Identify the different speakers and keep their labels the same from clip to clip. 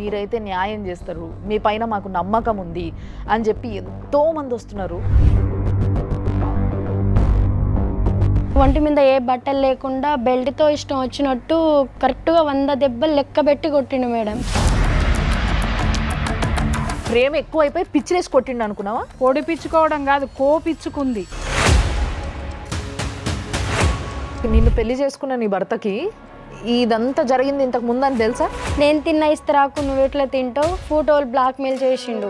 Speaker 1: మీరైతే న్యాయం చేస్తారు, మీ పైన మాకు నమ్మకం ఉంది అని చెప్పి ఎంతోమంది వస్తున్నారు.
Speaker 2: ఒంటి మీద ఏ బట్టలు లేకుండా బెల్ట్తో ఇష్టం వచ్చినట్టు కరెక్ట్గా 100 దెబ్బలు లెక్క పెట్టి కొట్టిండు మేడం.
Speaker 1: ప్రేమ ఎక్కువ అయిపోయి పిచ్చిలేసి కొట్టిండు అనుకున్నావా?
Speaker 3: పొడిపించుకోవడం కాదు, కోపిచ్చుకుంది.
Speaker 1: నిన్ను పెళ్లి చేసుకున్న నీ భర్తకి ఇదంతా జరిగింది ఇంతకు ముందని తెలుసా?
Speaker 2: నేను తిన్న ఇస్తరాకు నువ్వు ఎట్లా తింటావు ఫోటోలు బ్లాక్మెయిల్ చేసిండు.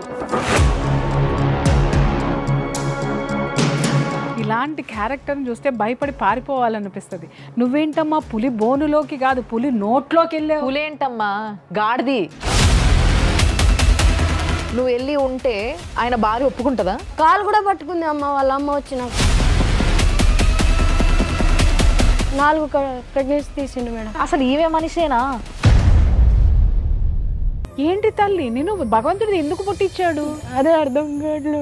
Speaker 3: ఇలాంటి క్యారెక్టర్ని చూస్తే భయపడి పారిపోవాలనిపిస్తుంది. నువ్వేంటమ్మా పులి బోనులోకి కాదు పులి నోట్లోకి వెళ్ళావు.
Speaker 1: పులేంటమ్మా, గాడిది. నువ్వు వెళ్ళి ఉంటే ఆయన భార్య ఒప్పుకుంటుందా?
Speaker 2: కాలు కూడా పట్టుకుంది అమ్మ, వాళ్ళ అమ్మ వచ్చినాక 4 ప్రెగ్నెన్సీ తీసిండు మేడం.
Speaker 1: అసలు ఈమె మనిషేనా?
Speaker 3: ఏంటి తల్లి, నేను భగవంతుడు ఎందుకు పుట్టించాడు
Speaker 2: అదే అర్థం కాదు.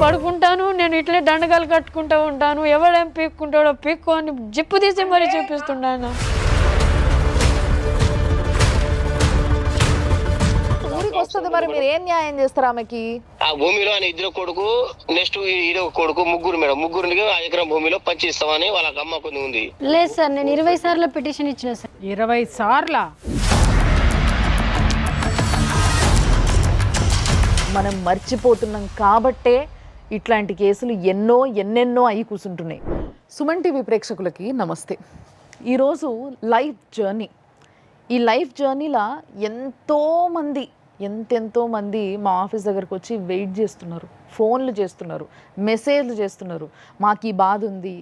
Speaker 2: పడుకుంటాను నేను ఇట్లే దండగాలు కట్టుకుంటూ ఉంటాను, ఎవడేం పీక్కుంటాడో పీక్కు అని జిప్పు తీసి మరీ చూపిస్తున్నాను.
Speaker 1: ఊరికి వస్తుంది, మరి మీరు ఏం న్యాయం చేస్తారు ఆమెకి?
Speaker 4: ఆ భూమిలో ఆయన 2 కొడుకు, నెక్స్ట్ ఈడో కొడుకు, ముగ్గురు మేడం. ముగ్గురికి 1 ఎకరం భూమిలో పంచి ఇస్తామని వాళ్ళకి అమ్మ కొన్ని ఉంది.
Speaker 2: లేదు సార్, నేను 20 సార్లు పిటిషన్ ఇచ్చిన సార్.
Speaker 3: 20 సార్లా?
Speaker 1: మనం మర్చిపోతున్నాం కాబట్టే ఇట్లాంటి కేసులు ఎన్నెన్నో అయి కూర్చుంటున్నాయి. సుమన్ టీవీ ప్రేక్షకులకి నమస్తే. ఈరోజు లైఫ్ జర్నీ. ఈ లైఫ్ జర్నీలో ఎంతెంతోమంది మా ఆఫీస్ దగ్గరకు వచ్చి వెయిట్ చేస్తున్నారు, ఫోన్లు చేస్తున్నారు, మెసేజ్లు చేస్తున్నారు. మాకు ఈ బాధ ఉంది,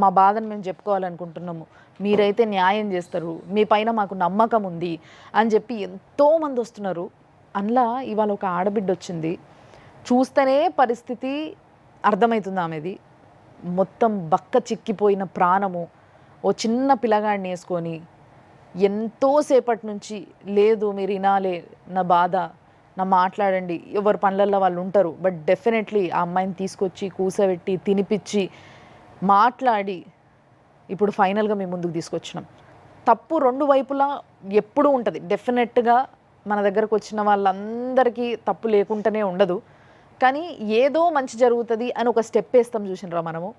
Speaker 1: మా బాధను మేము చెప్పుకోవాలనుకుంటున్నాము, మీరైతే న్యాయం చేస్తారు, మీ పైన మాకు నమ్మకం ఉంది అని చెప్పి ఎంతోమంది వస్తున్నారు. అందులో ఇవాళ ఒక ఆడబిడ్డ వచ్చింది. చూస్తేనే పరిస్థితి అర్థమవుతుంది ఆమెది. మొత్తం బక్క చిక్కిపోయిన ప్రాణము, ఓ చిన్న పిల్లగాడిని వేసుకొని ఎంతోసేపటి నుంచి లేదు మీరు వినాలే నా బాధ, నా మాట్లాడండి. ఎవరి పనులలో వాళ్ళు ఉంటారు, బట్ డెఫినెట్లీ ఆ అమ్మాయిని తీసుకొచ్చి కూసబెట్టి తినిపించి మాట్లాడి ఇప్పుడు ఫైనల్గా మేము ముందుకు తీసుకొచ్చినాం. తప్పు 2 వైపులా ఎప్పుడూ ఉంటుంది. డెఫినెట్గా మన దగ్గరకు వచ్చిన వాళ్ళందరికీ తప్పు లేకుండానే ఉండదు, కానీ ఏదో మంచి జరుగుతుంది అని ఒక స్టెప్ వేస్తాం చూసినరా మనము.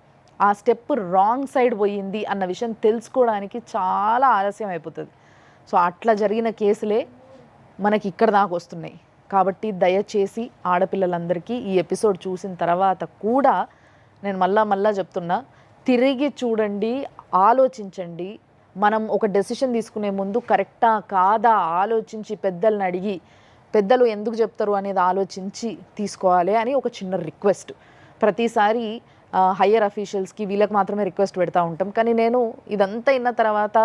Speaker 1: ఆ స్టెప్ రాంగ్ సైడ్ పోయింది అన్న విషయం తెలుసుకోవడానికి చాలా ఆలస్యం అయిపోతుంది. సో అట్లా జరిగిన కేసులే మనకి ఇక్కడ దాకా వస్తున్నాయి. కాబట్టి దయచేసి ఆడపిల్లలందరికీ ఈ ఎపిసోడ్ చూసిన తర్వాత కూడా నేను మళ్ళా చెప్తున్నా, తిరిగి చూడండి, ఆలోచించండి. మనం ఒక డెసిషన్ తీసుకునే ముందు కరెక్టా కాదా ఆలోచించి పెద్దలను అడిగి, పెద్దలు ఎందుకు చెప్తారు అనేది ఆలోచించి తీసుకోవాలి అని ఒక చిన్న రిక్వెస్ట్. ప్రతిసారి హయ్యర్ అఫీషియల్స్కి వీళ్ళకి మాత్రమే రిక్వెస్ట్ పెడతా ఉంటాం, కానీ నేను ఇదంతా అయిన తర్వాత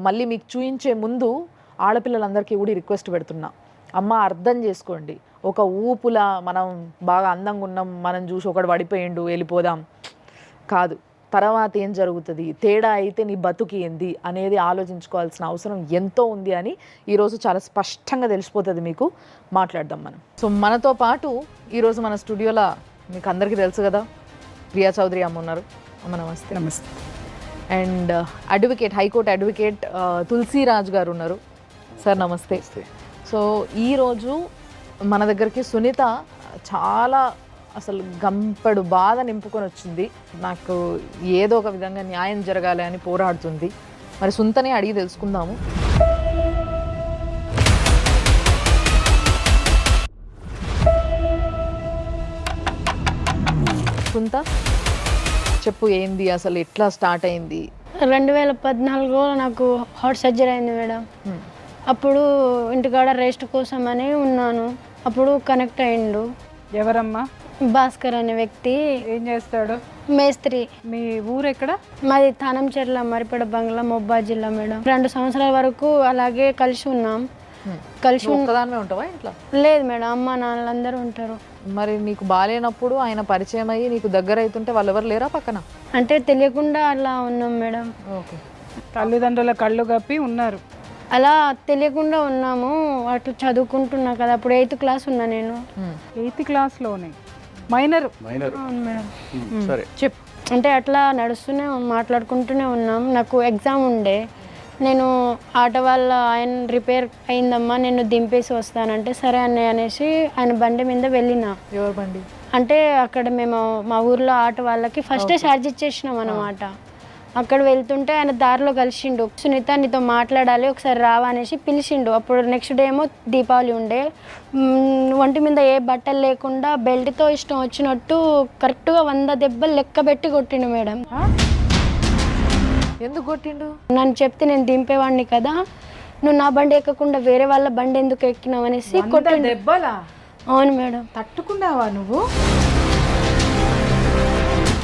Speaker 1: మళ్ళీ మీకు చూయించే ముందు ఆడపిల్లలందరికీ కూడా రిక్వెస్ట్ పెడుతున్నా. అమ్మ అర్థం చేసుకోండి, ఒక ఊపులా మనం బాగా అందంగా ఉన్నాం, మనం చూసి ఒకడు పడిపోయిండు వెళ్ళిపోదాం కాదు. తర్వాత ఏం జరుగుతుంది, తేడా అయితే నీ బతుకు ఏంది అనేది ఆలోచించుకోవాల్సిన అవసరం ఎంతో ఉంది అని ఈరోజు చాలా స్పష్టంగా తెలిసిపోతుంది మీకు. మాట్లాడదాం మనం. సో మనతో పాటు ఈరోజు మన స్టూడియోలో మీకు అందరికీ తెలుసు కదా, ప్రియా చౌదరి అమ్మ ఉన్నారు. అమ్మ నమస్తే.
Speaker 3: నమస్తే.
Speaker 1: And advocate, high court advocate Tulasiraj గారు ఉన్నారు. సార్ నమస్తే. సో ఈరోజు మన దగ్గరికి సునీత చాలా అసలు గంపెడు బాధ నింపుకొని వచ్చింది. నాకు ఏదో ఒక విధంగా న్యాయం జరగాలి అని పోరాడుతుంది. మరి సునీతనే అడిగి తెలుసుకుందాము. సునీత చెప్పు, ఏంది అసలు, ఎట్లా స్టార్ట్ అయింది?
Speaker 2: 2014లో నాకు హార్ట్ సర్జరీ అయింది మేడం. అప్పుడు ఇంటికాడ రెస్ట్ కోసం అని ఉన్నాను. అప్పుడు కనెక్ట్ అయ్యిండు.
Speaker 3: ఎవరమ్మా?
Speaker 2: భాస్కర్ అనే వ్యక్తి.
Speaker 3: ఏం చేస్తాడు?
Speaker 2: మేస్త్రి.
Speaker 3: మీ ఊరు ఎక్కడ?
Speaker 2: మాది తానంచెర్ల, మరిపేడ బంగ్లా, మహబూబాద్ జిల్లా మేడం. 2 సంవత్సరాల వరకు అలాగే కలిసి ఉన్నాం. కలిసి
Speaker 1: ఒక్కదానివే ఉంటావా ఇంట్లో?
Speaker 2: లేదు మేడం, అమ్మ నాన్నలందరూ ఉంటారు.
Speaker 1: మరి నీకు బాగాలేనప్పుడు ఆయన పరిచయం అయ్యి నీకు దగ్గర అవుతుంటే వాళ్ళు ఎవరు లేరా పక్కన?
Speaker 2: అంటే తెలియకుండా అలా ఉన్నాం మేడం.
Speaker 1: ఓకే.
Speaker 3: తల్లిదండ్రుల కళ్ళు కప్పి ఉన్నారు.
Speaker 2: అలా తెలియకుండా ఉన్నాము. అటు చదువుకుంటున్నా కదా, అప్పుడు 8th క్లాస్ ఉన్నా నేను.
Speaker 3: 8th క్లాస్లోనే minor.
Speaker 2: అవును మేడం.
Speaker 5: సరే
Speaker 3: చెప్పు.
Speaker 2: అంటే అట్లా నడుస్తూనే మాట్లాడుకుంటూనే ఉన్నాం. నాకు ఎగ్జామ్ ఉండే, నేను ఆటో వాళ్ళ ఆయన రిపేర్ అయిందమ్మా నేను దింపేసి వస్తానంటే సరే అన్నయ్య అనేసి ఆయన బండి మీద వెళ్ళిన.
Speaker 1: ఎవరు బండి?
Speaker 2: అంటే అక్కడ మేము మా ఊర్లో ఆటో వాళ్ళకి ఫస్టే ఛార్జ్ ఇచ్చేసినాం అన్నమాట. అక్కడ వెళ్తుంటే ఆయన దారిలో కలిసిండు. సునీత నీతో మాట్లాడాలి ఒకసారి రావా అనేసి పిలిచిండు. అప్పుడు నెక్స్ట్ డే ఏమో దీపావళి ఉండే. ఒంటి మీద ఏ బట్టలు లేకుండా బెల్ట్తో ఇష్టం వచ్చినట్టు కరెక్ట్గా 100 దెబ్బలు లెక్క పెట్టి కొట్టిండు మేడం.
Speaker 1: ఎందుకు కొట్టిండు?
Speaker 2: నన్ను చెప్తే నేను దింపేవాడిని కదా, నువ్వు నా బండి ఎక్కకుండా వేరే వాళ్ళ బండి ఎందుకు ఎక్కినావు అనేసి కొట్టిండు.
Speaker 3: దెబ్బలా?
Speaker 2: అవును మేడం.
Speaker 3: తట్టుకున్నావా నువ్వు?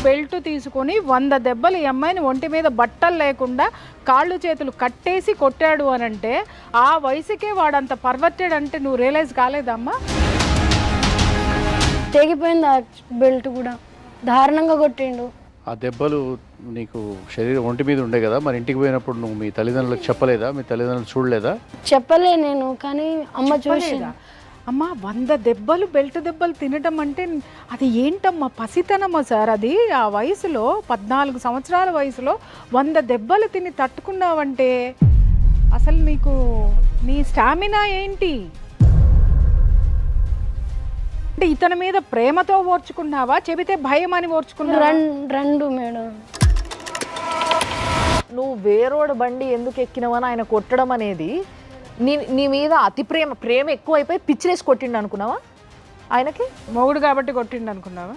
Speaker 3: బెల్ట్ తీసుకొని 100 దెబ్బలు ఈ అమ్మాయిని ఒంటి మీద బట్టలు లేకుండా కాళ్ళు చేతులు కట్టేసి కొట్టాడు అని అంటే ఆ వయసుకే వాడంత పర్వర్టెడ్ అంటే నువ్వు రియలైజ్ కాలేదమ్మా?
Speaker 2: తెగిపోయింది ఆ బెల్ట్ కూడా, దారుణంగా కొట్టిండు.
Speaker 5: ఆ దెబ్బలు నీకు శరీరం ఒంటి మీద ఉండే కదా, మరి ఇంటికి పోయినప్పుడు నువ్వు మీ తల్లిదండ్రులకు చెప్పలేదా? మీ తల్లిదండ్రులు చూడలేదా?
Speaker 2: చెప్పలే నేను, కానీ అమ్మ చూసి
Speaker 3: అమ్మా 100 దెబ్బలు బెల్ట్ దెబ్బలు తినటం అంటే అది ఏంటమ్మా? పసితనమ్మా సార్ అది. ఆ వయసులో 14 సంవత్సరాల వయసులో 100 దెబ్బలు తిని తట్టుకున్నావంటే అసలు నీకు నీ స్టామినా ఏంటి? అంటే ఇతని మీద ప్రేమతో ఓర్చుకున్నావా, చెబితే భయం అని ఓర్చుకున్నావా?
Speaker 2: రెండు మేడం.
Speaker 1: నువ్వు వేరోడు బండి ఎందుకు ఎక్కినవని ఆయన కొట్టడం అనేది నీ మీద అతి ప్రేమ ఎక్కువైపోయి పిచ్చిలేసి కొట్టిండు అనుకున్నావా? ఆయనకి
Speaker 3: మొగుడు కాబట్టి కొట్టిండు అనుకున్నావా?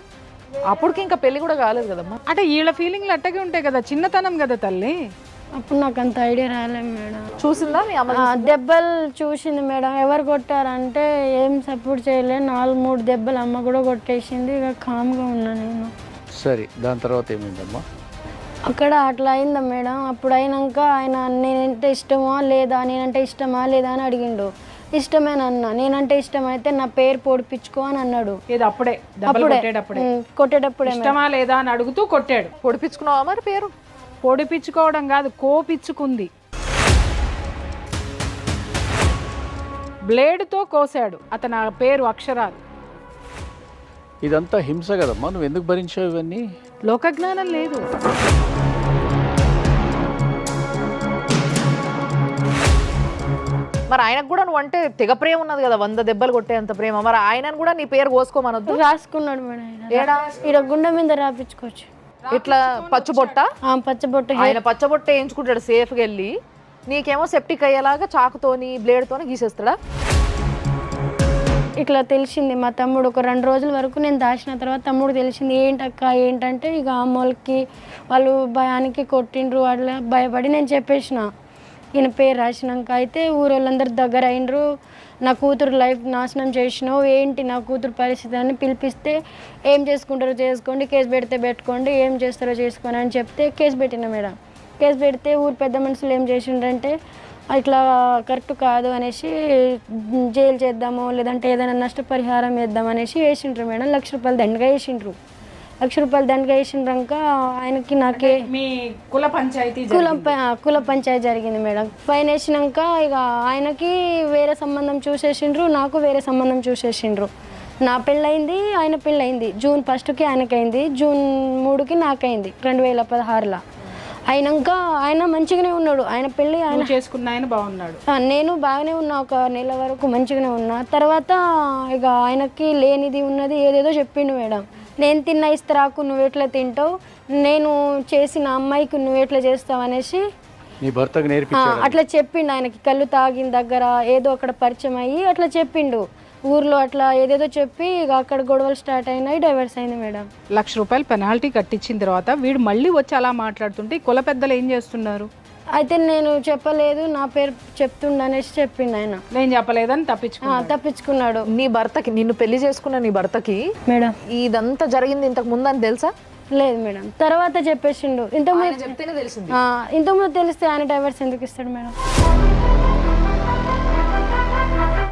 Speaker 1: అప్పటికి ఇంకా పెళ్లి కూడా కాలేదు కదమ్మా.
Speaker 3: అంటే వీళ్ళ ఫీలింగ్లు అట్టగే ఉంటాయి కదా, చిన్నతనం కదా తల్లి.
Speaker 2: అప్పుడు నాకు అంత ఐడియా రాలేదు మేడం.
Speaker 1: చూసిందా మీ అమ్మ?
Speaker 2: దెబ్బలు చూసింది మేడం. ఎవరు కొట్టారంటే ఏం సపోర్ట్ చేయలే. 4-3 దెబ్బలు అమ్మ కూడా కొట్టేసింది. ఇక కామ్గా ఉన్నా నేను.
Speaker 5: సరే, దాని తర్వాత ఏమైందమ్మా?
Speaker 2: అక్కడ అట్లా అయిందా మేడం. అప్పుడు అయినాక ఆయన నేనంటే ఇష్టమా లేదా, నేనంటే ఇష్టమా లేదా అని అడిగిండు. ఇష్టమేనన్నా. నేనంటే ఇష్టమైతే నా పేరు పొడిపించుకో అని అన్నాడు.
Speaker 3: ఇది అప్పుడే దెబ్బలు
Speaker 2: కొట్టేటప్పుడే
Speaker 3: ఇష్టమా లేదా అని అడుగుతూ కొట్టాడు.
Speaker 1: పొడిపించుకున్నావా మరి పేరు?
Speaker 3: పొడిపించుకోవడం కాదు, కోపించుకుంది. బ్లేడ్తో కోసాడు అతను ఆ పేరు అక్షరాలు.
Speaker 5: ఇదంతా హింస కదమ్మా, నువ్వు ఎందుకు భరించావు ఇవన్నీ?
Speaker 3: లోకజ్ఞానం లేదు.
Speaker 1: మరి ఆయనకు కూడా నువ్వు అంటే తెగ ప్రేమ ఉన్నది కదా, 100 దెబ్బలు కొట్టేంత ప్రేమ. మరి ఆయనను కూడా నీ పేరు కోసుకోమనొద్దు.
Speaker 2: రాసుకున్నాడు మేడం.
Speaker 1: ఏడా?
Speaker 2: ఈడ గుండె మీద రాపించుకోవచ్చు.
Speaker 1: ఇట్లా పచ్చబొట్ట?
Speaker 2: పచ్చబొట్టు.
Speaker 1: ఆయన పచ్చబొట్ట వేయించుకుంటాడు సేఫ్గా వెళ్ళి, నీకేమో సెప్టిక్ అయ్యేలాగా చాకుతోని బ్లేడ్తోని గీసేస్తాడా?
Speaker 2: ఇట్లా తెలిసింది. మా తమ్ముడు ఒక 2 రోజుల వరకు నేను దాచిన తర్వాత తమ్ముడు తెలిసింది. ఏంటక్క ఏంటంటే ఇక అమ్మోళ్ళకి వాళ్ళు భయానికి కొట్టిండ్రు. అట్లా భయపడి నేను చెప్పేసిన. ఈయన పేరు రాసినాక అయితే ఊరోళ్ళందరూ దగ్గర అయినరు. నా కూతురు లైఫ్ నాశనం చేసినావు, ఏంటి నా కూతురు పరిస్థితి అని పిలిపిస్తే ఏం చేసుకుంటారో చేసుకోండి, కేసు పెడితే పెట్టుకోండి, ఏం చేస్తారో చేసుకోండి అని చెప్తే కేసు పెట్టిన మేడం. కేసు పెడితే ఊరు పెద్ద మనుషులు ఏం చేసిండ్రంటే ఇట్లా కరెక్ట్ కాదు అనేసి జైలు చేద్దాము లేదంటే ఏదైనా నష్టపరిహారం వేద్దాం అనేసి వేసిండ్రు మేడం. 1,00,000 రూపాయలు దండగా వేసిండ్రు. 1,00,000 రూపాయలు దండగా వేసిండ్రాక ఆయనకి నాకే
Speaker 3: మీ కుల పంచాయతీ
Speaker 2: కుల పంచాయతీ జరిగింది మేడం. ఫైన్ వేసినాక ఇక ఆయనకి వేరే సంబంధం చూసేసిండ్రు, నాకు వేరే సంబంధం చూసేసిండ్రు. నా పెళ్ళయింది, ఆయన పెళ్ళయింది. June 1కి ఆయనకైంది, June 3కి నాకైంది 2016లో. అయినాక ఆయన మంచిగానే ఉన్నాడు. ఆయన పెళ్ళి ఆయన
Speaker 3: చేసుకున్న ఆయన బాగున్నాడు.
Speaker 2: నేను బాగానే ఉన్నా, ఒక నెల వరకు మంచిగానే ఉన్నా. తర్వాత ఇక ఆయనకి లేనిది ఉన్నది ఏదేదో చెప్పిండు మేడం. నేను తిన్న ఇస్తరాకు నువ్వు ఎట్లా తింటావు, నేను చేసిన అమ్మాయికి నువ్వు ఎట్లా చేస్తావు అనేసి
Speaker 5: నీ భర్తకు నేర్పించాడు.
Speaker 2: అట్లా చెప్పిండు. ఆయనకి కళ్ళు తాగిన దగ్గర ఏదో అక్కడ పరిచయం అయ్యి అట్లా చెప్పిండు. ఊర్లో అట్లా ఏదేదో చెప్పి ఇక అక్కడ గొడవలు స్టార్ట్ అయినాయి, డైవర్స్ అయింది మేడం.
Speaker 3: 1,00,000 రూపాయలు పెనాల్టీ కట్టించిన తర్వాత వీడు మళ్ళీ వచ్చి అలా మాట్లాడుతుంటే కుల పెద్దలు ఏం చేస్తున్నారు?
Speaker 2: అయితే నేను చెప్పలేదు, నా పేరు చెప్తుండ అనేసి చెప్పిండు ఆయన.
Speaker 3: నేను చెప్పలేదని
Speaker 2: తప్పించుకున్నాడు.
Speaker 1: నీ భర్తకి, నిన్ను పెళ్లి చేసుకున్న నీ భర్తకి
Speaker 2: మేడం
Speaker 1: ఇదంతా జరిగింది ఇంతకు ముందు అని తెలుసా?
Speaker 2: లేదు మేడం, తర్వాత చెప్పేసిండు. ఇంతకుముందు
Speaker 1: చెప్తేనే తెలిసింది.
Speaker 2: ఇంతకుముందు తెలిస్తే ఆయన డైవర్స్ ఎందుకు ఇస్తాడు మేడం?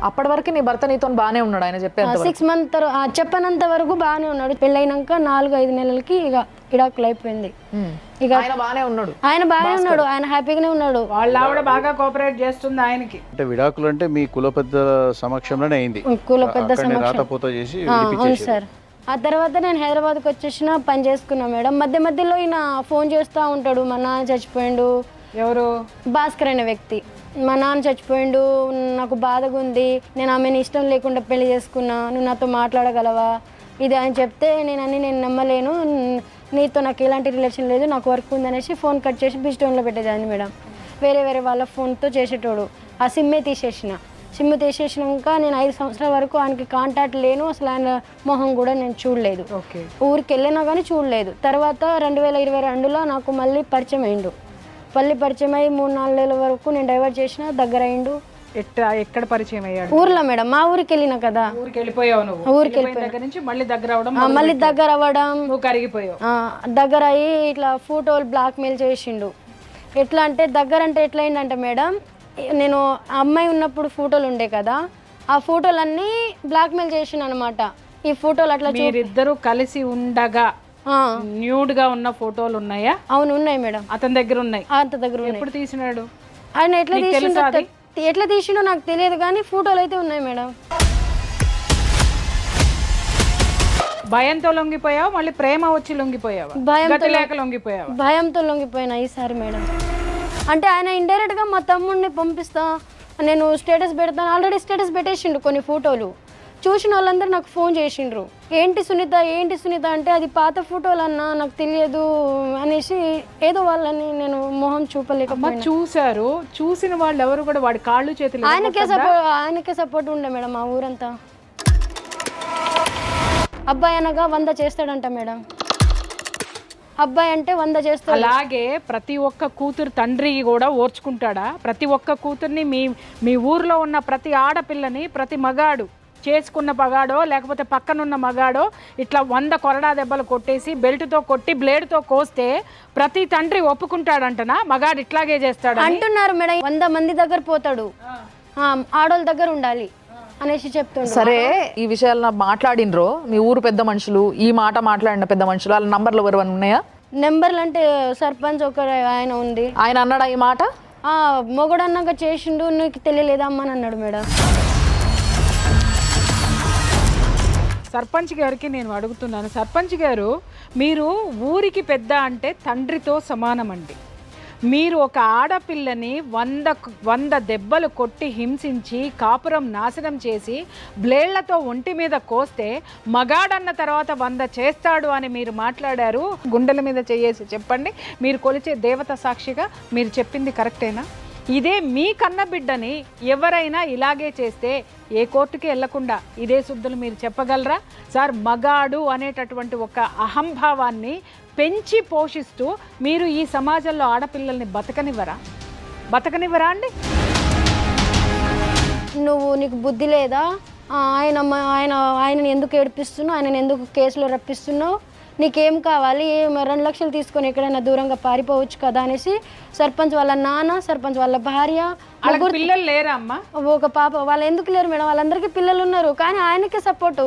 Speaker 1: అప్పటి వరకు నీ భర్త నీతో బాగానే ఉన్నాడు ఆయన చెప్పేంత
Speaker 2: 6 months చెప్పనంత వరకు బాగానే ఉన్నాడు. పెళ్ళైనాక 4-5 నెలలకి ఇక విడాకులు అయిపోయింది. ఇక
Speaker 1: ఆయన బాగానే ఉన్నాడు.
Speaker 2: ఆయన బాగానే ఉన్నాడు, ఆయన హ్యాపీగానే ఉన్నాడు.
Speaker 3: వాళ్ళ ఆవిడ బాగా కోఆపరేట్ చేస్తుంది ఆయనకి.
Speaker 5: అంటే విడాకులు అంటే మీ కుల పెద్ద సమక్షంలోనే అయింది?
Speaker 2: కుల పెద్ద
Speaker 5: రాతపోత చేసి
Speaker 2: అవును సార్. ఆ తర్వాత నేను హైదరాబాద్కి వచ్చేసిన పని చేసుకున్నా మేడం. మధ్య మధ్యలో ఈయన ఫోన్ చేస్తూ ఉంటాడు, మా నాన్న చచ్చిపోయిండు.
Speaker 3: ఎవరు?
Speaker 2: భాస్కర్ అనే వ్యక్తి. మా నాన్న చచ్చిపోయిండు, నాకు బాధగా ఉంది, నేను ఆమెను ఇష్టం లేకుండా పెళ్లి చేసుకున్నా, నువ్వు నాతో మాట్లాడగలవా ఇది అని చెప్తే నేను నమ్మలేను, నీతో నాకు ఎలాంటి రిలేషన్ లేదు, నాకు వర్క్ ఉందనేసి ఫోన్ కట్ చేసి బిస్టోన్లో పెట్టేదాన్ని మేడం. వేరే వాళ్ళ ఫోన్తో చేసేటోడు. ఆ సిమ్మే తీసేసిన. సిమ్ తీసేసినాక నేను 5 సంవత్సరాల వరకు ఆయనకి కాంటాక్ట్ లేను, అసలు ఆయన మొహం కూడా నేను చూడలేదు. ఊరికి వెళ్ళినా కానీ చూడలేదు. తర్వాత 2022లో నాకు మళ్ళీ పరిచయం అయ్యిండు. పరిచయం అయ్యి 3-4 నెలల వరకు నేను డైవర్ట్ చేసిన, దగ్గర అయ్యిండు.
Speaker 3: ఎక్కడ పరిచయం అయ్యాడు?
Speaker 2: ఊర్లో మేడం, మా ఊరికి వెళ్ళినా కదా.
Speaker 3: ఊరికి వెళ్ళిపోయావు నువ్వు?
Speaker 2: ఊరికి వెళ్ళిపోయిన
Speaker 3: దగ్గర నుంచి మళ్ళీ దగ్గర అవడం,
Speaker 2: మళ్ళీ దగ్గర అవ్వడం,
Speaker 3: నువ్వు కరిగిపోయావు.
Speaker 2: దగ్గర అయ్యి ఇట్లా ఫోటోలు బ్లాక్మెయిల్ చేసిండు. ఎట్లా అంటే ఎట్లా అయిందంటే మేడం, నేను అమ్మాయి ఉన్నప్పుడు ఫోటోలు ఉండే కదా, ఆ ఫోటోలన్నీ బ్లాక్మెయిల్ చేసిండు అనమాట. ఈ ఫోటోలు అట్లా
Speaker 3: మీరిద్దరూ కలిసి ఉండగా న్యూడ్ గా ఉన్న ఫోటోలు ఉన్నాయా?
Speaker 2: అవును ఉన్నాయి మేడం,
Speaker 3: అతని దగ్గర ఉన్నాయి.
Speaker 2: అంత దగ్గర ఉన్నాయి.
Speaker 3: ఎప్పుడు తీసినాడు
Speaker 2: ఆయన? ఎట్లా తీసిండో నాకు తెలియదు కానీ ఫోటోలు అయితే ఉన్నాయి మేడం.
Speaker 3: భయంతో లొంగిపోయావు, మళ్ళీ ప్రేమ వచ్చి లొంగిపోయావా?
Speaker 2: భయంతో లొంగిపోయినా ఈసారి మేడం. అంటే ఆయన ఇండైరెక్ట్ గా మా తమ్ముడిని పంపిస్తా, నేను స్టేటస్ పెడతాను, ఆల్రెడీ స్టేటస్ పెట్టేసిండు కొన్ని ఫోటోలు. చూసిన వాళ్ళందరూ నాకు ఫోన్ చేసిండ్రు, ఏంటి సునీత అంటే అది పాత ఫోటోలు అన్నా, నాకు తెలియదు అనేసి ఏదో వాళ్ళని నేను మొహం చూపలేకపోయినా.
Speaker 3: చూసారు, చూసిన వాళ్ళు ఎవరు కూడా వాడి కాళ్ళు చేతులు
Speaker 2: ఆయనకే సపోర్ట్ ఉండే మేడం. ఆ ఊరంతా అబ్బాయి అనగా 100 చేస్తాడంట మేడం. అబ్బాయి అంటే 100 చేస్తాడు.
Speaker 3: అలాగే ప్రతి ఒక్క కూతురు తండ్రి కూడా ఓర్చుకుంటాడా? ప్రతి ఒక్క కూతుర్ని మీ ఊర్లో ఉన్న ప్రతి ఆడపిల్లని ప్రతి మగాడు చేసుకున్న మగాడో లేకపోతే పక్కనున్న మగాడో ఇట్లా 100 కొరడా దెబ్బలు కొట్టేసి బెల్ట్తో కొట్టి బ్లేడ్తో కోస్తే ప్రతి తండ్రి ఒప్పుకుంటాడంటనా మగాడు ఇట్లాగే చేస్తాడు
Speaker 2: అంటున్నారు మేడం. 100 మంది దగ్గర పోతాడు, ఆడోళ్ళ దగ్గర ఉండాలి అనేసి చెప్తుండ్రు.
Speaker 1: సరే, ఈ విషయాలు మాట్లాడినరో మీ ఊరు పెద్ద మనుషులు, ఈ మాట మాట్లాడిన పెద్ద మనుషులు, వాళ్ళ నంబర్లు ఎవరు ఉన్నాయా?
Speaker 2: నెంబర్లు అంటే సర్పంచ్ ఒకరు ఆయన ఉంది.
Speaker 1: ఆయన అన్నాడా ఈ మాట?
Speaker 2: మొగడు అన్నాక చేసిండు, నీకు తెలియలేదా అమ్మ అని అన్నాడు మేడం.
Speaker 3: సర్పంచ్ గారికి నేను అడుగుతున్నాను, సర్పంచ్ గారు మీరు ఊరికి పెద్ద అంటే తండ్రితో సమానమండి. మీరు ఒక ఆడపిల్లని 100 దెబ్బలు కొట్టి హింసించి కాపురం నాశనం చేసి బ్లేడ్లతో ఒంటి మీద కోస్తే మగాడన్న తర్వాత 100 చేస్తాడు అని మీరు మాట్లాడారు. గుండెల మీద చేయేసి చెప్పండి, మీరు కొలిచే దేవత సాక్షిగా మీరు చెప్పింది కరెక్టేనా? ఇదే మీ కన్న బిడ్డని ఎవరైనా ఇలాగే చేస్తే ఏ కోర్టుకి వెళ్లకుండా ఇదే శుద్ధులు మీరు చెప్పగలరా? సార్, మగాడు అనేటటువంటి ఒక అహంభావాన్ని పెంచి పోషిస్తూ మీరు ఈ సమాజంలో ఆడపిల్లల్ని బతకనివ్వరా అండి?
Speaker 2: నీకు బుద్ధి లేదా? ఆయనని ఎందుకు ఏడిపిస్తున్నావు? ఆయనని ఎందుకు కేసులో రప్పిస్తున్నావు? నీకేం కావాలి? 2 లక్షలు తీసుకొని ఎక్కడైనా దూరంగా పారిపోవచ్చు కదా అనేసి సర్పంచ్ వాళ్ళ నాన్న, సర్పంచ్ వాళ్ళ భార్య,
Speaker 3: పిల్లలు లేరా అమ్మా?
Speaker 2: ఒక పాప. వాళ్ళు ఎందుకు లేరు మేడం? వాళ్ళందరికీ పిల్లలు ఉన్నారు, కానీ ఆయనకే సపోర్టు.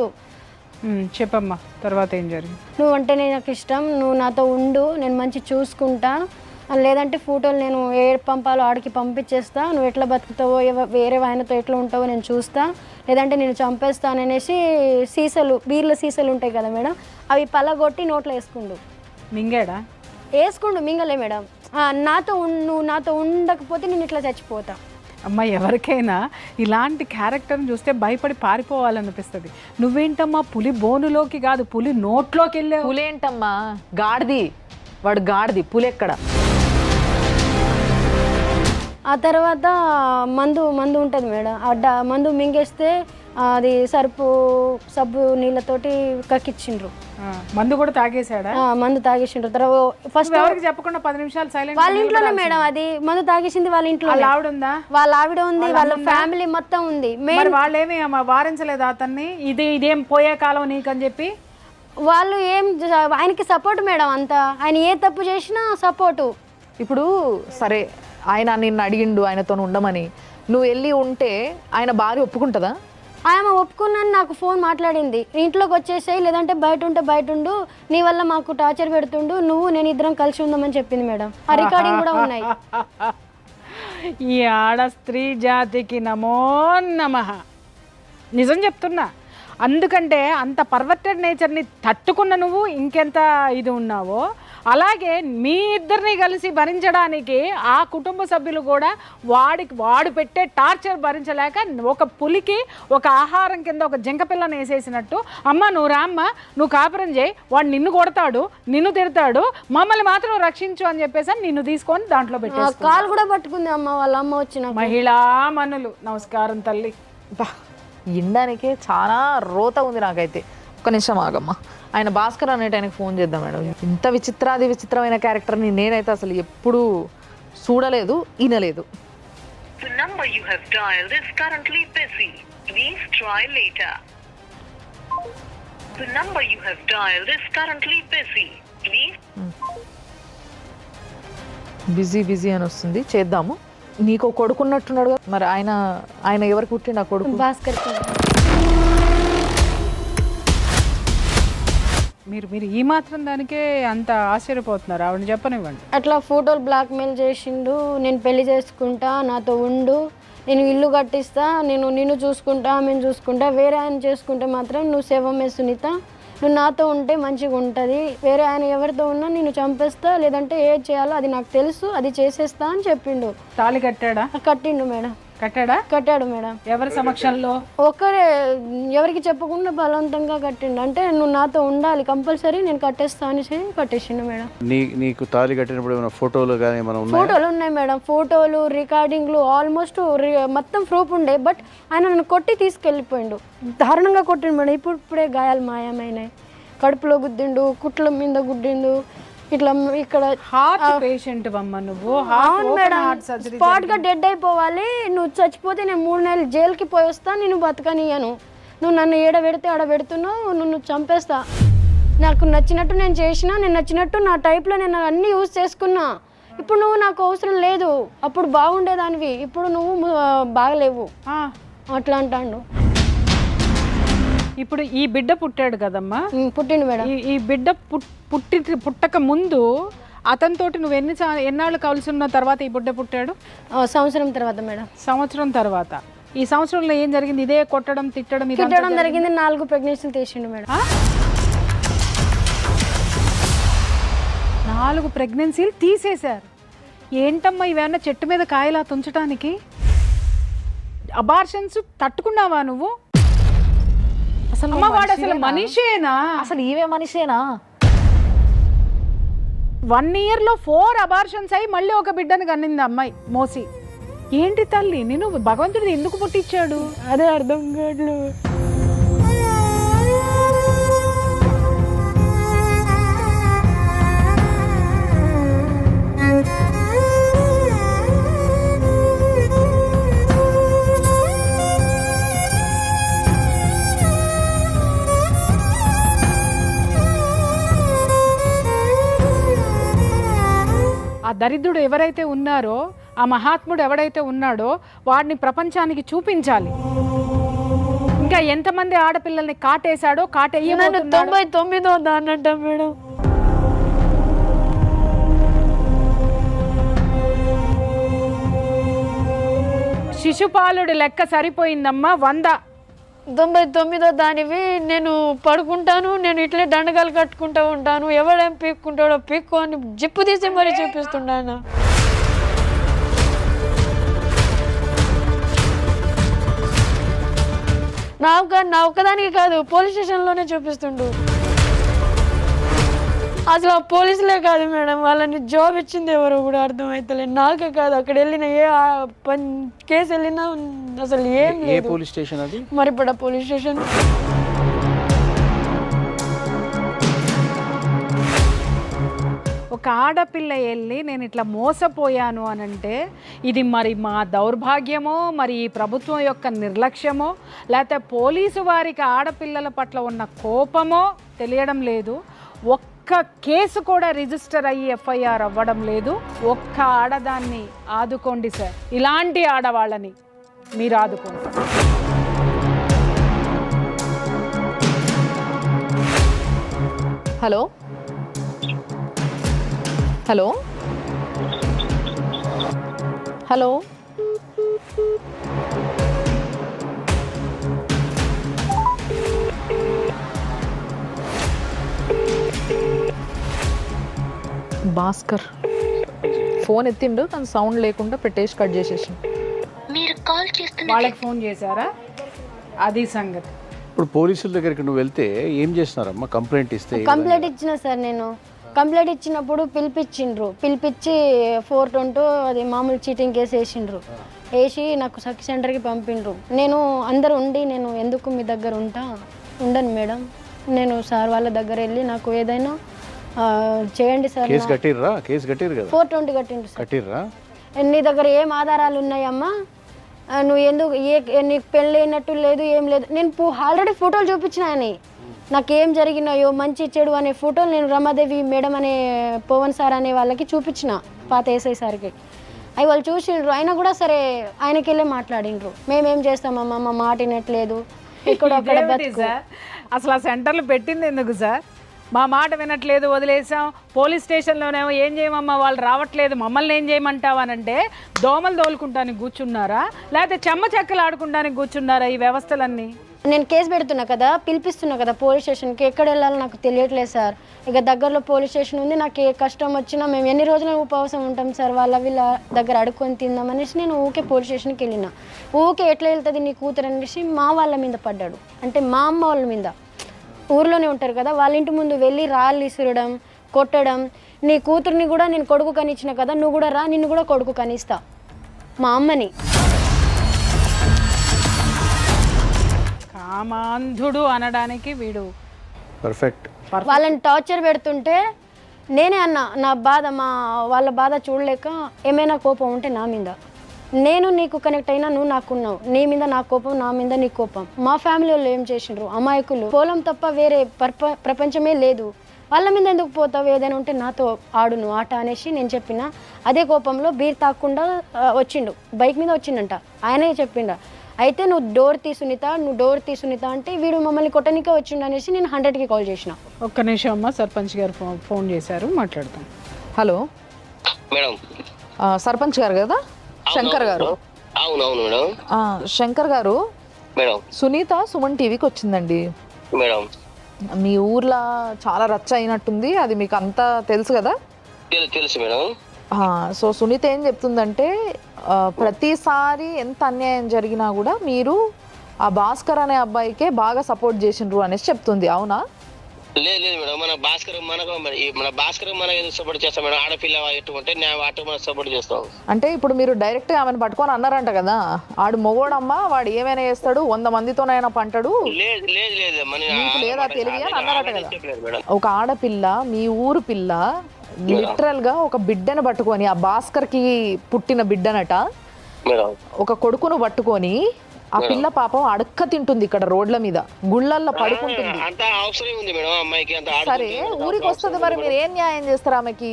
Speaker 3: చెప్పమ్మా, తర్వాత ఏం జరిగింది?
Speaker 2: నువ్వంటే నాకు ఇష్టం, నువ్వు నాతో ఉండు, నేను మంచి చూసుకుంటా, లేదంటే ఫోటోలు నేను పంపాలో ఆడికి పంపించేస్తా, నువ్వు ఎట్లా బతుకుతావో వేరే ఆయనతో ఎట్లా ఉంటావో నేను చూస్తా, లేదంటే నేను చంపేస్తాననేసి బీర్ల సీసాలు ఉంటాయి కదా మేడం, అవి పలగొట్టి నోట్లో వేసుకుండు. మింగలే మేడం. నువ్వు నాతో ఉండకపోతే నేను ఇట్లా చచ్చిపోతా.
Speaker 3: అమ్మ, ఎవరికైనా ఇలాంటి క్యారెక్టర్ని చూస్తే భయపడి పారిపోవాలనిపిస్తుంది. నువ్వేంటమ్మా పులి బోనులోకి కాదు పులి నోట్లోకి వెళ్ళే.
Speaker 1: పులేంటమ్మా, గాడిది, వాడు గాడిది, పులెక్కడ?
Speaker 2: ఆ తర్వాత మందు ఉంటుంది మేడం. మందు మింగేస్తే అది సబ్బు నీళ్ళతోటి కక్కిచ్చిండ్రు.
Speaker 3: మందు కూడా తాగేసాడా?
Speaker 2: మందు తాగేసిండ్రు. తర్వాత ఫస్ట్
Speaker 3: చెప్పకుండా 10 నిమిషాలు సైలెంట్.
Speaker 2: వాళ్ళ ఇంట్లోనే మేడం, అది మందు తాగేసింది వాళ్ళ ఇంట్లో.
Speaker 3: ఆవిడ ఉందా?
Speaker 2: వాళ్ళ ఆవిడ ఉంది, వాళ్ళ ఫ్యామిలీ మొత్తం ఉంది.
Speaker 3: వాళ్ళేమి వారించలేదు అతన్ని, ఇదేం పోయే కాలం నీకని చెప్పి?
Speaker 2: వాళ్ళు ఆయనకి సపోర్ట్ మేడం అంతా, ఆయన ఏ తప్పు చేసినా సపోర్టు.
Speaker 1: ఇప్పుడు సరే, ఆయన నిన్ను అడిగిండు ఆయనతో ఉండమని, నువ్వు వెళ్ళి ఉంటే ఆయన భార్య ఒప్పుకుంటుందా?
Speaker 2: ఆమె ఒప్పుకున్నాను, నాకు ఫోన్ మాట్లాడింది, ఇంట్లోకి వచ్చేసాయి, లేదంటే బయట ఉంటే బయట ఉండు, నీ వల్ల మాకు టార్చర్ పెడుతుండు, నేను ఇద్దరం కలిసి ఉందామని చెప్పింది మేడం. ఆ రికార్డింగ్ కూడా ఉన్నాయి.
Speaker 3: ఈ ఆడ స్త్రీ జాతికి నమో నమః. నిజం చెప్తున్నా, అందుకంటే అంత పర్వర్టెడ్ నేచర్ని తట్టుకున్న నువ్వు ఇంకెంత ఇది ఉన్నావో, అలాగే మీ ఇద్దరిని కలిసి భరించడానికి ఆ కుటుంబ సభ్యులు కూడా వాడు పెట్టే టార్చర్ భరించలేక ఒక పులికి ఒక ఆహారం కింద ఒక జింకపిల్లని వేసేసినట్టు, అమ్మ నువ్వు రామ్మ, నువ్వు కాపురం చేయి, వాడు నిన్ను కొడతాడు, నిన్ను తిడతాడు, మమ్మల్ని మాత్రం రక్షించు అని చెప్పేసి నిన్ను తీసుకొని దాంట్లో పెట్టేసి
Speaker 2: కాలు కూడా పట్టుకుంది అమ్మ, వాళ్ళ అమ్మ వచ్చిన
Speaker 3: మహిళా మనులు. నమస్కారం తల్లి.
Speaker 1: బా ఇండానికే చాలా రోత ఉంది నాకైతే. ఒక్క నిమిషం ఆగమ్మా, ఆయన భాస్కర్ అనేటి ఆయనకు ఫోన్ చేద్దాం మేడం. ఇంత విచిత్రమైన క్యారెక్టర్ని నేనైతే అసలు ఎప్పుడూ చూడలేదు, వినలేదు.
Speaker 6: The number you have dialed is currently busy. Please try later. The number you have dialed is currently busy. Please.
Speaker 1: Busy అని వస్తుంది, చేద్దాము. నీకు కొడుకున్నట్టున్నాడు కదా, మరి ఆయన ఎవరికి పుట్టిండు ఆ కొడుకు?
Speaker 2: భాస్కర్
Speaker 3: మీరు ఈ మాత్రం దానికే అంత ఆశ్చర్యపోతున్నారు? ఆవిడని చెప్పనివ్వండి.
Speaker 2: అట్లా ఫోటోలు బ్లాక్మెయిల్ చేసిండు, నేను పెళ్లి చేసుకుంటా, నాతో ఉండు, నేను ఇల్లు కట్టిస్తా, నిన్ను చూసుకుంటా, మేము చూసుకుంటా, వేరే ఆయన చేసుకుంటే మాత్రం నువ్వు శవమే సునీత, నువ్వు నాతో ఉంటే మంచిగా ఉంటుంది, వేరే ఆయన ఎవరితో ఉన్నా నేను చంపేస్తా, లేదంటే ఏది చేయాలో అది నాకు తెలుసు, అది చేసేస్తా అని చెప్పిండు.
Speaker 3: తాళి కట్టాడా?
Speaker 2: కట్టిండు మేడం. కట్టాడు మేడం.
Speaker 3: ఎవరి సమక్షంలో?
Speaker 2: ఒక్కరే, ఎవరికి చెప్పకుండా బలవంతంగా కట్టిండు. అంటే నువ్వు నాతో ఉండాలి కంపల్సరీ, నేను కట్టేస్తా అని కట్టేసిండు మేడం.
Speaker 5: నీకు తాళి కట్టినప్పుడు ఏమైనా ఫోటోలు కానీ ఏమైనా ఉన్నాయా?
Speaker 2: ఫోటోలు ఉన్నాయి మేడం, ఫోటోలు, రికార్డింగ్లు, ఆల్మోస్ట్ మొత్తం ప్రూఫ్ ఉండే. బట్ ఆయన నన్ను కొట్టి తీసుకెళ్ళిపోయిండు, దారుణంగా కొట్టిండు మేడం. ఇప్పుడే గాయాలు మాయమైనాయి, కడుపులో గుద్దిండు, కుట్ల మీద గుద్దిండు, ఇట్లా ఇక్కడ.
Speaker 3: హార్ట్ పేషెంట్ అమ్మ నువ్వు.
Speaker 2: అవును మేడం, స్పాట్ గా డెడ్ అయిపోవాలి, నువ్వు చచ్చిపోతే నేను 3 నెలలు జైలుకి పోయి వస్తా, నేను బతకనియను, నువ్వు నన్ను ఏడ పెడితే ఆడ పెడుతున్నావు, నువ్వు చంపేస్తా, నాకు నచ్చినట్టు నేను చేసిన, నేను నచ్చినట్టు నా టైప్లో నేను అన్నీ యూజ్ చేసుకున్నా, ఇప్పుడు నువ్వు నాకు అవసరం లేదు, అప్పుడు బాగుండేదానివి, ఇప్పుడు నువ్వు బాగలేవు అట్లా అంటాడు.
Speaker 3: ఇప్పుడు ఈ బిడ్డ పుట్టాడు కదమ్మా?
Speaker 2: పుట్టిండు మేడం.
Speaker 3: ఈ బిడ్డ పుట్టక ముందు అతనితోటి నువ్వు ఎన్నాళ్ళు కలిసి ఉన్న తర్వాత ఈ బిడ్డ పుట్టాడు?
Speaker 2: సంవత్సరం తర్వాత మేడం.
Speaker 3: సంవత్సరం తర్వాత. ఈ సంవత్సరంలో ఏం జరిగింది? ఇదే కొట్టడం తిట్టడం
Speaker 2: జరిగింది. 4 ప్రెగ్నెన్సీలు తీసిండు మేడం.
Speaker 3: 4 ప్రెగ్నెన్సీలు తీసేశారు. ఏంటమ్మా ఇవేమన్నా చెట్టు మీద కాయలా తుంచడానికి? అబార్షన్స్ తట్టుకున్నావా నువ్వు? అసలు వాడు అసలు మనిషేనా?
Speaker 1: అసలు ఈవే మనిషేనా?
Speaker 3: 1 yearలో 4 అబార్షన్స్ అయ్యి మళ్ళీ ఒక బిడ్డను కన్నింది అమ్మాయి మోసి. ఏంటి తల్లి, నేను భగవంతుడు ఎందుకు పుట్టించాడు?
Speaker 2: అదే అర్థం కావట్లేదు.
Speaker 3: ఆ దరిద్రుడు ఎవరైతే ఉన్నారో, ఆ మహాత్ముడు ఎవడైతే ఉన్నాడో వాడిని ప్రపంచానికి చూపించాలి. ఇంకా ఎంతమంది ఆడపిల్లల్ని కాటేశాడో, కాటేయబోతున్నాడో.
Speaker 2: 99వ దాన్నంట మేడం.
Speaker 3: శిశుపాలుడి లెక్క సరిపోయిందమ్మా.
Speaker 2: 99వ దానివి. నేను పడుకుంటాను, నేను ఇట్లే దండగాలు కట్టుకుంటూ ఉంటాను, ఎవడేం పీక్కుంటాడో పీక్కో అని జిప్పు తీసి మరీ చూపిస్తున్నాను. నా ఒక్కదానికి కాదు, పోలీస్ స్టేషన్లోనే చూపిస్తుండు. అసలు ఆ పోలీసులే కాదు మేడం, వాళ్ళని జాబ్ ఇచ్చింది ఎవరో కూడా అర్థమవుతలేదు. నాకే కాదు, అక్కడ వెళ్ళిన ఏ కేసు వెళ్ళినా అసలు ఏం లేదు.
Speaker 5: పోలీస్ స్టేషన్ అది?
Speaker 2: మరిపడ పోలీస్ స్టేషన్.
Speaker 3: ఒక ఆడపిల్ల వెళ్ళి నేను ఇట్లా మోసపోయాను అనంటే ఇది మరి మా దౌర్భాగ్యమో, మరి ఈ ప్రభుత్వం యొక్క నిర్లక్ష్యమో, లేకపోతే పోలీసు వారికి ఆడపిల్లల పట్ల ఉన్న కోపమో తెలియడం లేదు. ఒక్క కేసు కూడా రిజిస్టర్ అయ్యి ఎఫ్ఐఆర్ అవ్వడం లేదు. ఒక్క ఆడదాన్ని ఆదుకోండి సార్, ఇలాంటి ఆడవాళ్ళని మీరు ఆదుకోండి.
Speaker 1: Hello hello hello Bhaskar phone ఎత్తిండు కానీ సౌండ్ లేకుండా పెట్టేసి కట్ చేసేసి.
Speaker 3: వాళ్ళకి ఫోన్ చేశారా? అది సంగతి.
Speaker 5: ఇప్పుడు పోలీసుల దగ్గరికి నువ్వు వెళ్తే ఏం చేస్తున్నారమ్మా? కంప్లైంట్ ఇస్తే
Speaker 2: కంప్లైంట్ ఇచ్చిన సార్, నేను కంప్లైంట్ ఇచ్చినప్పుడు పిలిపించి 422 అది మామూలు చీటింగ్ కేసు వేసి నాకు సఖి సెంటర్కి పంపిండ్రు. నేను అందరు ఉండి నేను ఎందుకు మీ దగ్గర ఉండను మేడం, నేను సార్ వాళ్ళ దగ్గర వెళ్ళి నాకు ఏదైనా చేయండి సార్.
Speaker 5: కేసు కట్టిర్రు కదా?
Speaker 2: 420 కట్టిండ్రు సార్.
Speaker 5: కట్టిర్రా?
Speaker 2: నీ దగ్గర ఏం ఆధారాలు ఉన్నాయమ్మా, నువ్వు ఎందుకు నీకు పెళ్ళి అయినట్టు లేదు ఏం లేదు. నేను ఆల్రెడీ ఫోటోలు చూపించిన అని నాకు ఏం జరిగినాయో మంచి చెడు అనే ఫోటోలు నేను రమాదేవి మేడం అనే పవన్ సార్ అనే వాళ్ళకి చూపించిన, పాత ఏసఐ సార్కి. అవి వాళ్ళు చూసిండ్రు, అయినా కూడా సరే ఆయనకి వెళ్ళి మాట్లాడిండ్రు. మేమేం చేస్తామమ్మా, మా మాట వినట్లేదు, ఇక్కడ
Speaker 3: సార్ అసలు ఆ సెంటర్లు పెట్టింది ఎందుకు సార్? మా మాట వినట్లేదు వదిలేసాం, పోలీస్ స్టేషన్లోనేమో ఏం చేయమమ్మా వాళ్ళు రావట్లేదు, మమ్మల్ని ఏం చేయమంటావనంటే దోమలు తోలుకుంటానికి కూర్చున్నారా లేకపోతే చెమ్మ చెక్కలు ఆడుకుంటానికి కూర్చున్నారా ఈ వ్యవస్థలన్నీ?
Speaker 2: నేను కేసు పెడుతున్నా కదా, పిలిపిస్తున్నా కదా పోలీస్ స్టేషన్కి, ఎక్కడ వెళ్ళాలో నాకు తెలియట్లేదు సార్. ఇక దగ్గరలో పోలీస్ స్టేషన్ ఉంది, నాకు ఏ కష్టం వచ్చినా మేము ఎన్ని రోజులు ఉపవాసం ఉంటాం సార్, వీళ్ళ దగ్గర అడుక్కొని తిందామనేసి నేను ఊకే పోలీస్ స్టేషన్కి వెళ్ళిన. ఊకే ఎట్లా వెళ్తుంది నీ కూతురు అనేసి మా వాళ్ళ మీద పడ్డాడు, అంటే మా అమ్మ వాళ్ళ మీద. ఊర్లోనే ఉంటారు కదా, వాళ్ళ ఇంటి ముందు వెళ్ళి రాళ్ళు ఇసురడం, కొట్టడం. నీ కూతుర్ని కూడా నేను కొడుకు కనిచ్చిన కదా, నువ్వు కూడా రా, నిన్ను కూడా కొడుకు కనిస్తా, మా అమ్మని.
Speaker 3: కామాంధుడు అనడానికి వీడు
Speaker 5: పర్ఫెక్ట్.
Speaker 2: వాళ్ళని టార్చర్ పెడుతుంటే నేనే అన్నా, నా బాధ వాళ్ళ బాధ చూడలేక ఏమైనా కోపం ఉంటే నా మీద, నేను నీకు కనెక్ట్ అయినా నువ్వు నాకున్నావు, నీ మీద నా కోపం, నా మీద నీ కోపం. మా ఫ్యామిలీ వాళ్ళు ఏం చేసిండ్రు, అమాయకులు, పొలం తప్ప వేరే ప్రపంచమే లేదు, వాళ్ళ మీద ఎందుకు పోతావు, ఏదైనా ఉంటే నాతో ఆడును ఆట అనేసి నేను చెప్పిన. అదే కోపంలో బీర్ తాకుండా వచ్చిండు, బైక్ మీద వచ్చిండంట, ఆయనే చెప్పిండ. అయితే నువ్వు డోర్ తీసునిత అంటే వీడు మమ్మల్ని కొట్టనికే వచ్చిండు అనేసి నేను 100కి కాల్ చేసిన.
Speaker 3: ఒక్క నిమిషం అమ్మ, సర్పంచ్ గారు ఫోన్ చేశారు, మాట్లాడతాం.
Speaker 1: Hello
Speaker 4: madam.
Speaker 1: సర్పంచ్ గారు కదా? శంకర్ గారు?
Speaker 4: అవునవును మేడం.
Speaker 1: శంకర్ గారు,
Speaker 4: మేడం
Speaker 1: సునీత సుమన్ టీవీకి వచ్చిందండి
Speaker 4: మేడం.
Speaker 1: మీ ఊర్లో చాలా రచ్చ అయినట్టుంది, అది మీకు అంతా తెలుసు కదా?
Speaker 4: తెలుసు మేడం.
Speaker 1: సో సునీత ఏం చెప్తుందంటే ప్రతిసారి ఎంత అన్యాయం జరిగినా కూడా మీరు ఆ భాస్కర్ అనే అబ్బాయికే బాగా సపోర్ట్ చేసిండ్రు అనేసి చెప్తుంది, అవునా?
Speaker 4: లేదు మేడం, మన భాస్కర్ మనకు ఎందుకు సపోర్ట్ చేస్తాం మేడం? ఆడపిల్ల ఎట్టుకుంటే మనం సపోర్ట్ చేస్తాం.
Speaker 1: అంటే ఇప్పుడు మీరు డైరెక్ట్ ఆమెను పట్టుకొని అన్నారంట కదా, ఆడు మొగోడమ్మా, వాడు ఏమైనా చేస్తాడు, 100 మందితోనైనా పంటాడు,
Speaker 4: లేదు
Speaker 1: మీకు లేదా తెలివి అని అన్నారట కదా. ఒక ఆడపిల్ల, మీ ఊరు పిల్ల, లిటరల్ గా ఒక బిడ్డను పట్టుకొని, ఆ భాస్కర్ కి పుట్టిన బిడ్డనట, ఒక కొడుకును పట్టుకొని ఆ పిల్ల పాపం అడక్క తింటుంది ఇక్కడ రోడ్ల మీద, గుళ్ళల్లో పడుకుంటుంది. సరే ఊరికి వస్తుంది, మరి మీరు ఏం న్యాయం చేస్తారు ఆమెకి?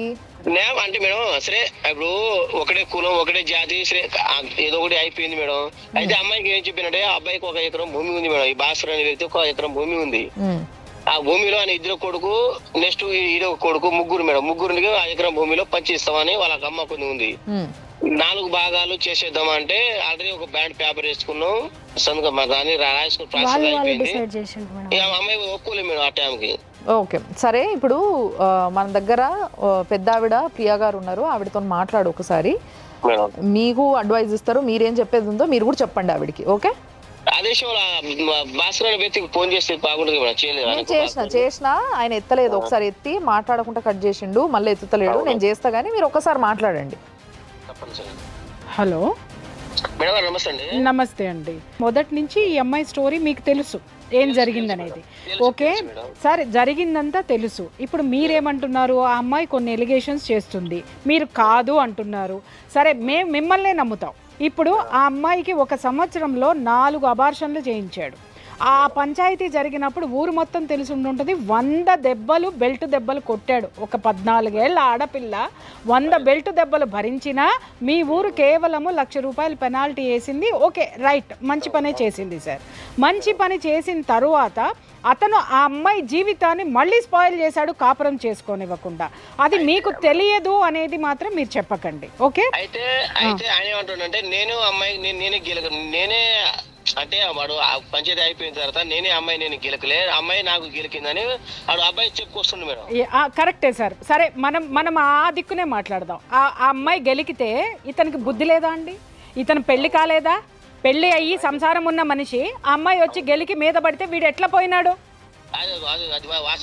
Speaker 4: అంటే మేడం సరే ఇప్పుడు ఒకటే కులం ఒకటే జాతి సరే ఏదో ఒకటి అయిపోయింది మేడం. అయితే అమ్మాయికి ఏం చెప్పినట్టే, అబ్బాయికి 1 ఎకరం భూమి ఉంది మేడం. ఈ భాస్కర్ అనే వ్యక్తి 1 ఎకరం భూమి ఉంది. ఆ భూమిలో ఆయన 2 కొడుకు, నెక్స్ట్ ఈడో కొడుకు, ముగ్గురు మేడం. ముగ్గురికి 1 ఎకరం భూమిలో పంచి ఇస్తామని వాళ్ళకి అమ్మ కొన్ని ఉంది. 4 భాగాలు చేసేద్దాం అంటే ఆల్రెడీ ఒక బ్యాండ్ పేపర్ వేసుకున్నాం, సంతకం దాన్ని రాసుకుని ప్రాసెస్ అయిపోయింది. అమ్మాయి ఒప్పుకోలేదు మేడం ఆ టైంకి.
Speaker 1: ఓకే సరే, ఇప్పుడు మన దగ్గర పెద్ద ఆవిడ ప్రియా గారు ఉన్నారు, ఆవిడతో మాట్లాడు ఒకసారి, మీకు అడ్వైజ్ ఇస్తారు, మీరేం చెప్పేది ఉందో మీరు కూడా చెప్పండి ఆవిడకి. ఓకే?
Speaker 4: ఫోన్ చేస్తే
Speaker 1: చేసిన ఆయన ఎత్తలేదు, ఒకసారి ఎత్తి మాట్లాడకుండా కట్ చేసిండు, మళ్ళీ ఎత్తుతలేడు. నేను చేస్తా కానీ మీరు ఒకసారి మాట్లాడండి.
Speaker 3: హలో
Speaker 4: మేడం, నమస్తే అండి.
Speaker 3: నమస్తే అండి. మొదటి నుంచి ఈ అమ్మాయి స్టోరీ మీకు తెలుసు ఏం జరిగిందనేది, ఓకే? సరే, జరిగిందంతా తెలుసు. ఇప్పుడు మీరేమంటున్నారు, ఆ అమ్మాయి కొన్ని ఎలిగేషన్స్ చేస్తుంది, మీరు కాదు అంటున్నారు. సరే, మేము మిమ్మల్నే నమ్ముతాం. ఇప్పుడు ఆ అమ్మాయికి 1 సంవత్సరంలో 4 అబార్షన్లు చేయించాడు. ఆ పంచాయతీ జరిగినప్పుడు ఊరు మొత్తం తెలిసి ఉండుంటుంది. 100 దెబ్బలు, బెల్ట్ దెబ్బలు కొట్టాడు. ఒక 14 ఏళ్ళ ఆడపిల్ల 100 బెల్ట్ దెబ్బలు భరించినా మీ ఊరు కేవలము ₹1,00,000 పెనాల్టీ వేసింది. ఓకే, రైట్, మంచి పనే చేసింది సార్. మంచి పని చేసిన తరువాత అతను ఆ అమ్మాయి జీవితాన్ని మళ్ళీ స్పాయిల్ చేశాడు, కాపురం చేసుకోనివ్వకుండా. అది మీకు తెలియదు అనేది మాత్రం మీరు చెప్పకండి, ఓకే?
Speaker 4: అయితే ఆయన ఏమంటుండే, నేను అమ్మాయి నేనే అంటే వాడు ఆ పంచాయతీ అయిపోయిన తర్వాత నేను గెలకలే, అమ్మాయి నాకు గెలికిందని వాడు అబ్బాయి చెప్పుకొస్తుండు మేడం.
Speaker 3: కరెక్టే సార్. సరే మనం ఆ దిక్కునే మాట్లాడదాం. ఆ అమ్మాయి గెలికితే ఇతనికి బుద్ధి లేదా అండి? ఇతను పెళ్లి కాలేదా? పెళ్లి అయ్యి సంసారం ఉన్న మనిషి ఆ అమ్మాయి వచ్చి గెలికి మీద పడితే వీడు ఎట్లా పోయినాడు?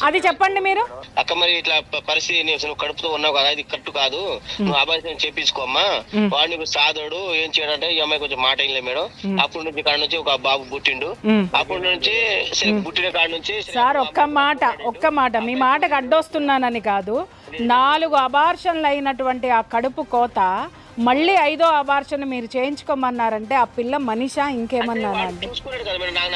Speaker 3: అది చెప్పండి మీరు.
Speaker 4: అక్క మరి ఇట్లా పరిస్థితి నువ్వు కడుపుతో ఉన్నావు కదా, ఇది కట్టు కాదు, నువ్వు అబ్బాయి చెప్పించుకోమ్మా, వాడు నీకు సాధుడు ఏం చేయడంటే ఈ అమ్మాయి కొంచెం మాట అయిలే మేడం. అప్పటి నుంచి కాడ నుంచి ఒక బాబు పుట్టిండు. అప్పటి నుంచి పుట్టిన కాడ నుంచి
Speaker 3: సార్ ఒక్క మాట మీ మాటకు అడ్డొస్తున్నానని కాదు, 4 అబార్షన్లు అయినటువంటి ఆ కడుపు కోత మళ్ళీ 5వ అబార్షన్ మీరు చేయించుకోమన్నారంటే ఆ పిల్ల మనిషా ఇంకేమన్నానండి?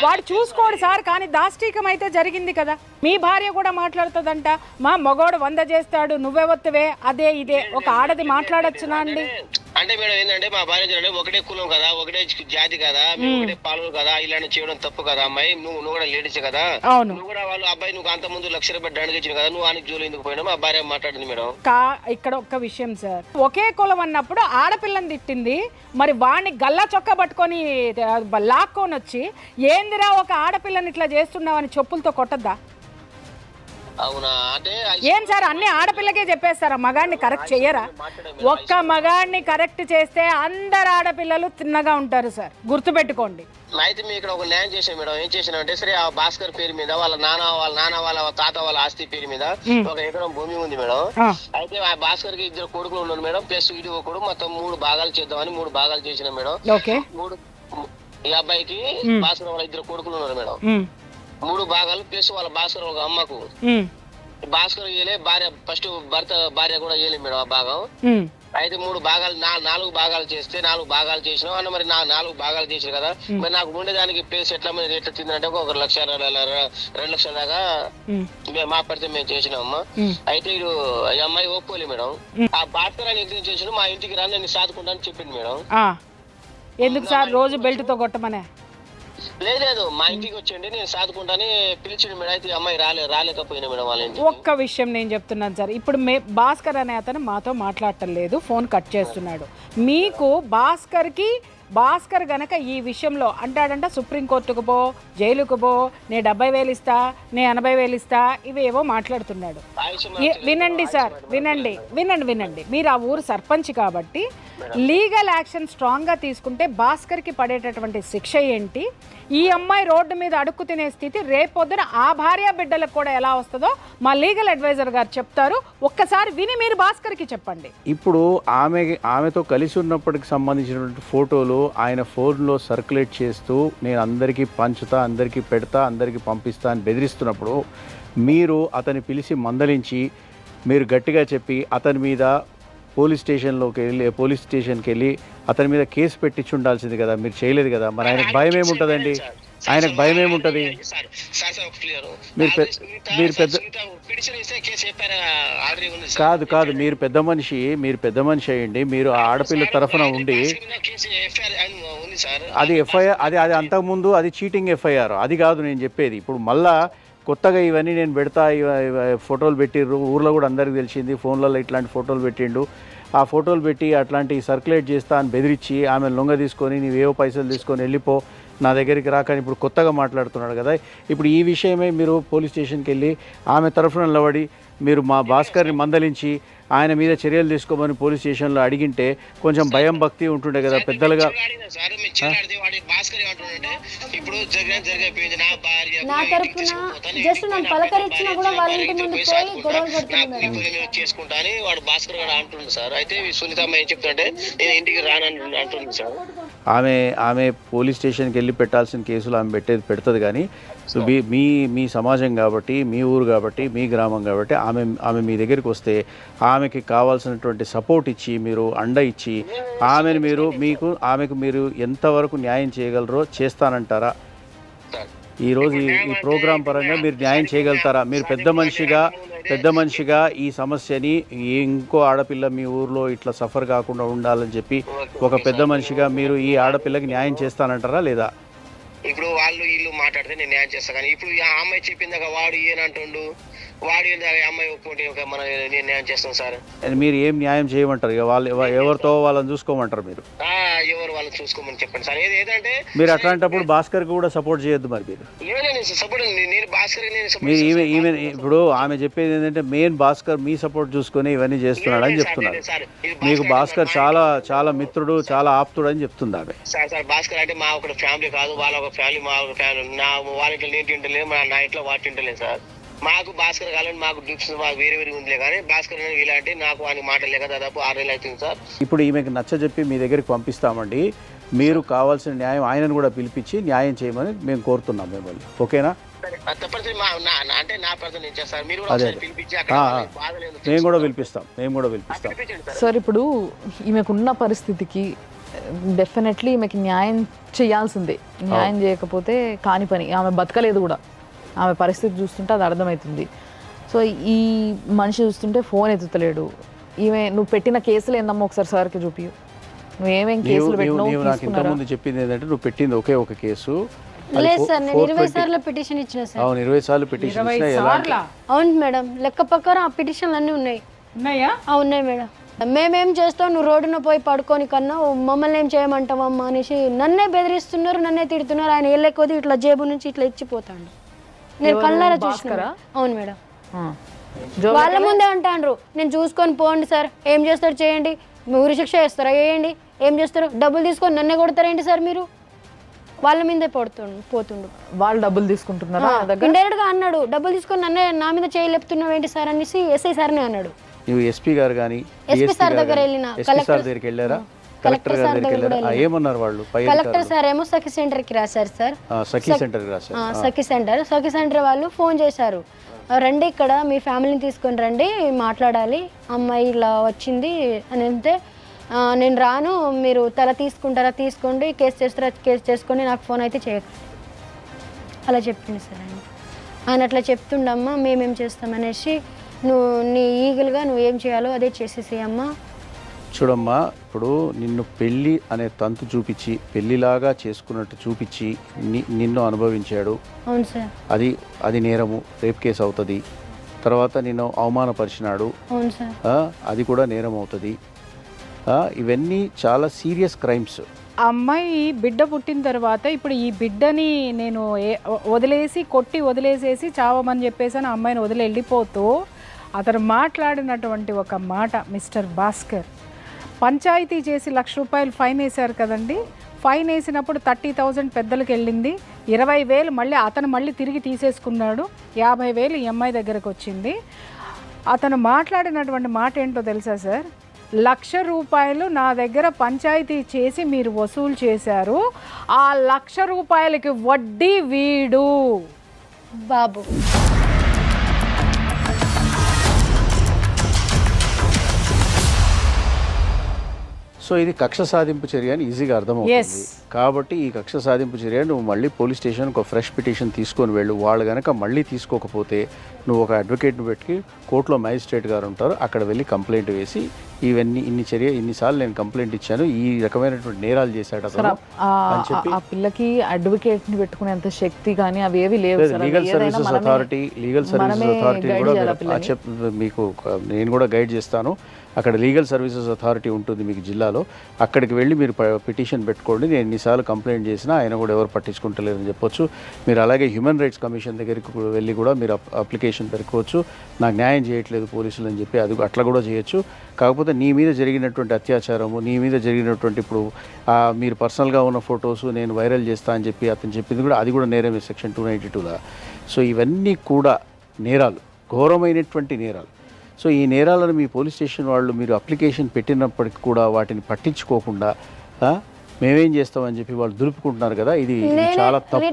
Speaker 3: వాడు చూసుకోడు సార్, కానీ దాష్టీకం అయితే జరిగింది కదా. మీ భార్య కూడా మాట్లాడుతుందంట, మా మగోడు 100 చేస్తాడు నువ్వెవత్తువే అదే ఇదే. ఒక ఆడది మాట్లాడొచ్చునా అండి?
Speaker 4: అంటే మేడం ఏంటంటే మా భార్య ఒకటే కులం కదా, ఒకటే జాతి కదా, మేము ఒకటే పాలు కదా, ఇలాంటి చేయడం తప్పు కదా అమ్మాయి, నువ్వు కూడా లేడీస్ కదా, నువ్వు కూడా వాళ్ళు అబ్బాయి నువ్వు అంత ముందు లక్ష రూపాయలు దండకి ఇచ్చిన కదా, నువ్వు ఆయనకి జోలు ఎందుకు పోయినా మా భార్య మాట్లాడింది మేడం.
Speaker 3: ఇక్కడ ఒక్క విషయం సార్, ఒకే కులం అన్నప్పుడు ఆడపిల్లని తిట్టింది, మరి వాడిని గల్లా చొక్కా పట్టుకొని లాక్కొని వచ్చి ఏందిరా ఒక ఆడపిల్లని ఇట్లా చేస్తున్నావని చెప్పులతో కొట్టద్దా?
Speaker 4: అవునా? అంటే
Speaker 3: ఏం సార్ అన్ని ఆడపిల్లకే చెప్పేస్తారా? మగాడిని కరెక్ట్ చెయ్యరా? ఒక్క మగాడిని కరెక్ట్ చేస్తే అందరు ఆడపిల్లలు తిన్నగా ఉంటారు సార్, గుర్తుపెట్టుకోండి.
Speaker 4: అయితే మీ ఇక్కడ ఒక న్యాయం చేసాం మేడం. ఏం చేసినా అంటే సరే ఆ భాస్కర్ పేరు మీద వాళ్ళ నాన్న వాళ్ళ తాత వాళ్ళ ఆస్తి పేరు మీద 1 ఎకరం భూమి ఉంది మేడం. అయితే ఆ భాస్కర్ కి 2 కొడుకులు ఉన్నారు మేడం, ప్లస్ వీడి ఒకడు, మొత్తం 3 భాగాలు చేద్దామని 3 భాగాలు చేసినాం మేడం. ఈ అబ్బాయికి భాస్కర్ వాళ్ళ 2 కొడుకులు ఉన్నారు మేడం. 3 భాగాలు ప్లస్ వాళ్ళ భాస్కర్ ఒక అమ్మకు. భాస్కర్ ఇయ్యలే, భార్య ఫస్ట్ భర్త భార్య కూడా ఇయ్యలే మేడం ఆ భాగం. అయితే 3 భాగాలు 4 భాగాలు చేస్తే 4 భాగాలు చేసినాం అన్న. మరి 4 భాగాలు చేసిన కదా, మరి నాకు ఉండేదానికి ప్లేస్ ఎట్లా మరి ఎట్లా తిందంటే 1 లక్ష 2 లక్షల దాకా మా పరిస్థితి మేము చేసినామమ్మా. అయితే ఇడు ఈ అమ్మాయి ఒప్పుకోలే మేడం. ఆ భాస్కర్ అని ఎగ్జిట్ చేసిన మా ఇంటికి రాని నేను సాదుకుంటా అని చెప్పింది మేడం.
Speaker 3: ఎందుకు సార్ రోజు బెల్ట్ తో కొట్టమనే?
Speaker 4: లేదు మా ఇంటికి వచ్చండి నేను సాదుకుంటాని పిలిచిండు మేడం. అయితే అమ్మాయి రాలేకపోయినా మేడం వాళ్ళ ఇంటికి.
Speaker 3: ఒక్క విషయం నేను చెప్తున్నాను సార్, ఇప్పుడు భాస్కర్ అనే అతను మాతో మాట్లాడటం లేదు, ఫోన్ కట్ చేస్తున్నాడు. మీకు భాస్కర్ గనక ఈ విషయంలో అంటాడంట సుప్రీంకోర్టుకు పో, జైలుకు పో, నే 70,000 ఇస్తా, నే 80,000 ఇస్తా, ఇవేవో మాట్లాడుతున్నాడు. వినండి సార్, వినండి. మీరు ఆ ఊరు సర్పంచ్ కాబట్టి లీగల్ యాక్షన్ స్ట్రాంగ్గా తీసుకుంటే భాస్కర్కి పడేటటువంటి శిక్ష ఏంటి, ఈ అమ్మాయి రోడ్డు మీద అడుక్కు తినే స్థితి రేపొద్దున ఆ భార్య బిడ్డలకు కూడా ఎలా వస్తుందో మా లీగల్ అడ్వైజర్ గారు చెప్తారు. ఒక్కసారి విని మీరు భాస్కర్కి చెప్పండి.
Speaker 5: ఇప్పుడు ఆమెతో కలిసి ఉన్నప్పటికి సంబంధించినటువంటి ఫోటోలు ఆయన ఫోన్లో సర్క్యులేట్ చేస్తూ నేను అందరికీ పంచుతా, అందరికీ పెడతా, అందరికీ పంపిస్తా అని బెదిరిస్తున్నప్పుడు మీరు అతన్ని పిలిచి మందలించి మీరు గట్టిగా చెప్పి అతని మీద పోలీస్ స్టేషన్కి వెళ్ళి అతని మీద కేసు పెట్టించి ఉండాల్సింది కదా, మీరు చేయలేదు కదా. మరి ఆయనకు భయం ఏముంటుందండి? ఆయనకు భయం ఏముంటుంది? కాదు మీరు పెద్ద మనిషి అయ్యండి, మీరు ఆడపిల్ల తరఫున ఉండి అది ఎఫ్ఐఆర్, అది అంతకుముందు అది చీటింగ్ ఎఫ్ఐఆర్, అది కాదు నేను చెప్పేది. ఇప్పుడు మళ్ళా కొత్తగా ఇవన్నీ నేను పెడతా, ఫోటోలు పెట్టిర్రు, ఊర్లో కూడా అందరికీ తెలిసింది, ఫోన్లలో ఇట్లాంటి ఫోటోలు పెట్టిండు, ఆ ఫోటోలు పెట్టి అట్లాంటి సర్క్యులేట్ చేస్తా అని బెదిరించి ఆమె లొంగ తీసుకొని నీవేవో పైసలు తీసుకొని వెళ్ళిపో, నా దగ్గరికి రాకని ఇప్పుడు కొత్తగా మాట్లాడుతున్నాడు కదా. ఇప్పుడు ఈ విషయమే మీరు పోలీస్ స్టేషన్కి వెళ్ళి ఆమె తరఫున నిలబడి మీరు మా భాస్కర్ని మందలించి ఆయన మీద చర్యలు తీసుకోమని పోలీస్ స్టేషన్లో అడిగింటే కొంచెం భయం భక్తి ఉంటుండే కదా పెద్దలుగా.
Speaker 2: నా తరపున జస్ట్ నన్ను పలకరించినా కూడా వాళ్ళ ఇంటి ముందు పోయి గొడవలు
Speaker 4: చేసుకుంటా అని వాడు భాస్కర్ గారు అంటుంది సార్. అయితే సునీతమ్మ ఏం చెప్తుంటే నేను ఇంటికి రానని అంటుంది సార్.
Speaker 5: ఆమె పోలీస్ స్టేషన్కి వెళ్ళి పెట్టాల్సిన కేసులు ఆమె పెడుతుంది కానీ మీ సమాజం కాబట్టి, మీ ఊరు కాబట్టి, మీ గ్రామం కాబట్టి ఆమె మీ దగ్గరికి వస్తే ఆమెకి కావాల్సినటువంటి సపోర్ట్ ఇచ్చి మీరు అండ ఇచ్చి ఆమెకు మీరు ఎంతవరకు న్యాయం చేయగలరో చేస్తానంటారా? ఈరోజు ఈ ప్రోగ్రాం పరంగా మీరు న్యాయం చేయగలుగుతారా? మీరు పెద్ద మనిషిగా ఈ సమస్యని ఇంకో ఆడపిల్ల మీ ఊర్లో ఇట్లా సఫర్ కాకుండా ఉండాలని చెప్పి ఒక పెద్ద మనిషిగా మీరు ఈ ఆడపిల్లకి న్యాయం చేస్తానంటారా లేదా?
Speaker 4: ఇప్పుడు వీళ్ళు మాట్లాడితే నేను న్యాయం చేస్తా, కానీ ఇప్పుడు ఆ అమ్మాయి చెప్పిందాక వాడు ఏనంటుండు, వాడు అమ్మాయి ఒప్పుకుంటే మనం నిర్ణయం చేస్తాం సార్.
Speaker 5: అని మీరు ఏం న్యాయం చేయమంటారు? ఇక వాళ్ళు ఎవరితో వాళ్ళని చూసుకోమంటారు మీరు?
Speaker 4: ఎవరు వాళ్ళని చూసుకోమని చెప్పండి సార్. ఏదంటే
Speaker 5: మీరు అట్లాంటప్పుడు భాస్కర్ కూడా సపోర్ట్ చేయొద్దు మరి మీరు.
Speaker 4: సపోర్ట్ నేను భాస్కర్
Speaker 5: మీరు ఈమె ఇప్పుడు ఆమె చెప్పేది ఏంటంటే మెయిన్ భాస్కర్ మీ సపోర్ట్ చూసుకొని ఇవన్నీ చేస్తున్నాడు అని చెప్తున్నారు. మీకు భాస్కర్ చాలా చాలా మిత్రుడు, చాలా ఆప్తుడు అని చెప్తుంది ఆమె.
Speaker 4: సార్ భాస్కర్ అంటే మా ఒక ఫ్యామిలీ కాదు, వాళ్ళ ఒక ఫ్యామిలీ, మా ఒక ఫ్యామిలీ. వాళ్ళ ఇంట్లో నేను తింటలేదు, నా ఇంట్లో వాటి తింటలేదు సార్. మాకు భాస్కర్ కావాలని మాకు డ్రిప్స్ మాకు వేరే వేరే ఉందిలే, కానీ భాస్కర్ ఇలాంటి నాకు వాని మాటలు లేక దాదాపు 6 నెలలు అవుతుంది సార్.
Speaker 5: ఇప్పుడు ఈమెకు నచ్చజెప్పి మీ దగ్గరికి పంపిస్తామండి. మీరు కావాల్సిన న్యాయం ఆయనను కూడా పిలిపించి న్యాయం చేయమని మేము కోరుతున్నాం మిమ్మల్ని. ఓకేనా?
Speaker 4: తప్పనిసరి అంటే నా ప్రజలు నేను చేస్తాను. మీరు
Speaker 5: అదే
Speaker 4: పిలిపించి
Speaker 5: మేము కూడా పిలిపిస్తాం.
Speaker 1: సార్ ఇప్పుడు ఈమెకున్న పరిస్థితికి డెఫినెట్లీ ఈమెకి న్యాయం చేయాల్సిందే. న్యాయం చేయకపోతే కాని పని. ఆమె బతకలేదు కూడా. ఆమె పరిస్థితి చూస్తుంటే అది అర్థమవుతుంది. సో ఈ మనిషి చూస్తుంటే ఫోన్ ఎత్తుతలేడు. నువ్వు పెట్టిన కేసులు ఏందమ్మా ఒకసారి సార్కి చూపి. నువ్వేమేం కేసులు పెట్టినావు?
Speaker 5: నాకు ఇంతకుముందు చెప్పింది ఏంటంటే నువ్వు పెట్టింది ఒకే ఒక కేసు.
Speaker 2: లేదు సార్, నేను 20 సార్లు పిటిషన్ ఇచ్చిన సార్.
Speaker 5: అవును, 20 సార్లు పిటిషన్ ఇచ్చినా.
Speaker 2: అవును మేడం, లెక్క ప్రకారం ఆ పిటిషన్లు అన్నీ
Speaker 3: ఉన్నాయా?
Speaker 2: ఉన్నాయి మేడం. మేమేం చేస్తాం, నువ్వు రోడ్డున పోయి పడుకొని కన్నా మమ్మల్ని ఏం చేయమంటావమ్మా అనేసి నన్నే బెదిరిస్తున్నారు, నన్నే తిడుతున్నారు. ఆయన వెళ్ళేకొద్ది ఇట్లా జేబు నుంచి ఇట్లా ఇచ్చిపోతాడు. నేను కళ్ళారా చూసుకురా. అవును మేడం, వాళ్ళ ముందే అంటాండ్రు నేను చూసుకొని పోండి సార్, ఏం చేస్తారు చేయండి, ఊరి శిక్ష చేస్తారా వేయండి, ఏం చేస్తారు, డబ్బులు తీసుకొని నన్నే కొడతారేంటి సార్ మీరు. వాళ్ళ మీదే పోతుండు.
Speaker 1: వాళ్ళు డబ్బులు తీసుకుంటున్నారా?
Speaker 2: ఇండైరెక్ట్ గా అన్నాడు, డబ్బులు తీసుకొని నన్నే నా మీద చేయలేపుతున్నావు ఏంటి సార్ అనేసి ఎస్ఐ సార్నే అన్నాడు.
Speaker 5: నువ్వు ఎస్పీ గారు కానీ
Speaker 2: ఎస్పీ సార్ దగ్గర వెళ్ళిన,
Speaker 5: కలెక్టర్ దగ్గరికి వెళ్ళారా? కలెక్టర్ గారి దగ్గరికి వెళ్ళారా? ఏమన్నారు వాళ్ళు?
Speaker 2: కలెక్టర్ సార్ ఏమో సఖి సెంటర్ కి రాశారు సార్.
Speaker 5: సఖి సెంటర్ రాశారు.
Speaker 2: సఖి సెంటర్ వాళ్ళు ఫోన్ చేశారు, రండి ఇక్కడ మీ ఫ్యామిలీని తీసుకొని రండి మాట్లాడాలి, అమ్మాయి ఇలా వచ్చింది అని. అంటే నేను రాను, మీరు తల తీసుకుంటారా తీసుకోండి, కేసు చేస్తారా కేసు చేసుకొని నాకు ఫోన్ అయితే చేయకండి అలా చెప్పింది సార్. ఆయన అట్లా చెప్తుండమ్మా, మేమేం చేస్తామనేసి నువ్వు నీ ఈగలుగా నువ్వేం చేయాలో అదే చేసేసి అమ్మా.
Speaker 5: చూడమ్మా, ఇప్పుడు నిన్ను పెళ్ళి అనే తంతు చూపించి పెళ్లిలాగా చేసుకున్నట్టు చూపించి నిన్ను అనుభవించాడు.
Speaker 2: అవును సార్.
Speaker 5: అది నేరము, రేప్ కేసు అవుతుంది. తర్వాత నిన్ను అవమానపరిచినాడు.
Speaker 2: అవును సార్.
Speaker 5: అది కూడా నేరం అవుతుంది. ఇవన్నీ చాలా సీరియస్ క్రైమ్స్.
Speaker 3: అమ్మాయి బిడ్డ పుట్టిన తర్వాత ఇప్పుడు ఈ బిడ్డని నేను కొట్టి వదిలేసేసి చావమని చెప్పేసి ఆ అమ్మాయిని వదిలి వెళ్ళిపోతూ అతను మాట్లాడినటువంటి ఒక మాట, మిస్టర్ భాస్కర్ పంచాయతీ చేసి ₹1,00,000 ఫైన్ వేశారు కదండి. ఫైన్ వేసినప్పుడు 30,000 పెద్దలకు వెళ్ళింది, 20,000 మళ్ళీ తిరిగి తీసేసుకున్నాడు, 50,000 ఈ అమ్మాయి దగ్గరకు వచ్చింది. అతను మాట్లాడినటువంటి మాట ఏంటో తెలుసా సార్? ₹1,00,000 నా దగ్గర పంచాయతీ చేసి మీరు వసూలు చేశారు, ఆ ₹1,00,000కి వడ్డీ వీడు
Speaker 2: బాబు.
Speaker 5: సో ఇది కక్ష సాధింపు చర్య అని ఈజీగా అర్థమవుతుంది. కాబట్టి ఈ కక్ష సాధింపు చర్య నువ్వు మళ్ళీ పోలీస్ స్టేషన్ ఒక ఫ్రెష్ పిటిషన్ తీసుకొని వెళ్ళు. వాళ్ళు కనుక మళ్ళీ తీసుకోకపోతే నువ్వు ఒక అడ్వకేట్ని పెట్టి కోర్టులో మ్యాజిస్ట్రేట్ గారు ఉంటారు, అక్కడ వెళ్ళి కంప్లైంట్ వేసి ఇన్నిసార్లు నేను కంప్లైంట్ ఇచ్చాను, ఈ రకమైనటువంటి నేరాలు చేశాడు అతను అని చెప్పి.
Speaker 1: ఆ పిల్లకి అడ్వకేట్ ని పెట్టుకునేంత శక్తి కానీ అవి ఏవి లేవు.
Speaker 5: లీగల్ సర్వీసెస్ అథారిటీ కూడా మీకు నేను కూడా గైడ్ చేస్తాను. అక్కడ లీగల్ సర్వీసెస్ అథారిటీ ఉంటుంది మీకు జిల్లాలో, అక్కడికి వెళ్ళి మీరు పిటిషన్ పెట్టుకోండి. నేను ఎన్నిసార్లు కంప్లైంట్ చేసినా ఆయన కూడా ఎవరు పట్టించుకుంటలేరని చెప్పొచ్చు. మీరు అలాగే హ్యూమన్ రైట్స్ కమిషన్ దగ్గరికి వెళ్ళి కూడా మీరు అప్లికేషన్ పెట్టుకోవచ్చు, నాకు న్యాయం చేయట్లేదు పోలీసులు అని చెప్పి. అది అట్లా కూడా చేయొచ్చు. కాకపోతే నీ మీద జరిగినటువంటి అత్యాచారము, నీ మీద జరిగినటువంటి ఇప్పుడు మీరు పర్సనల్గా ఉన్న ఫొటోస్ నేను వైరల్ చేస్తా అని చెప్పి అతను చెప్పింది కూడా, అది కూడా నేరమే సెక్షన్ 292గా. సో ఇవన్నీ కూడా నేరాలు, ఘోరమైనటువంటి నేరాలు. సో ఈ నేరాలను మీ పోలీస్ స్టేషన్ వాళ్ళు మీరు అప్లికేషన్ పెట్టినప్పటికి కూడా వాటిని పట్టించుకోకుండా మేమేం చేస్తామని చెప్పి వాళ్ళు దులుపుకుంటున్నారు కదా, ఇది చాలా తప్పు.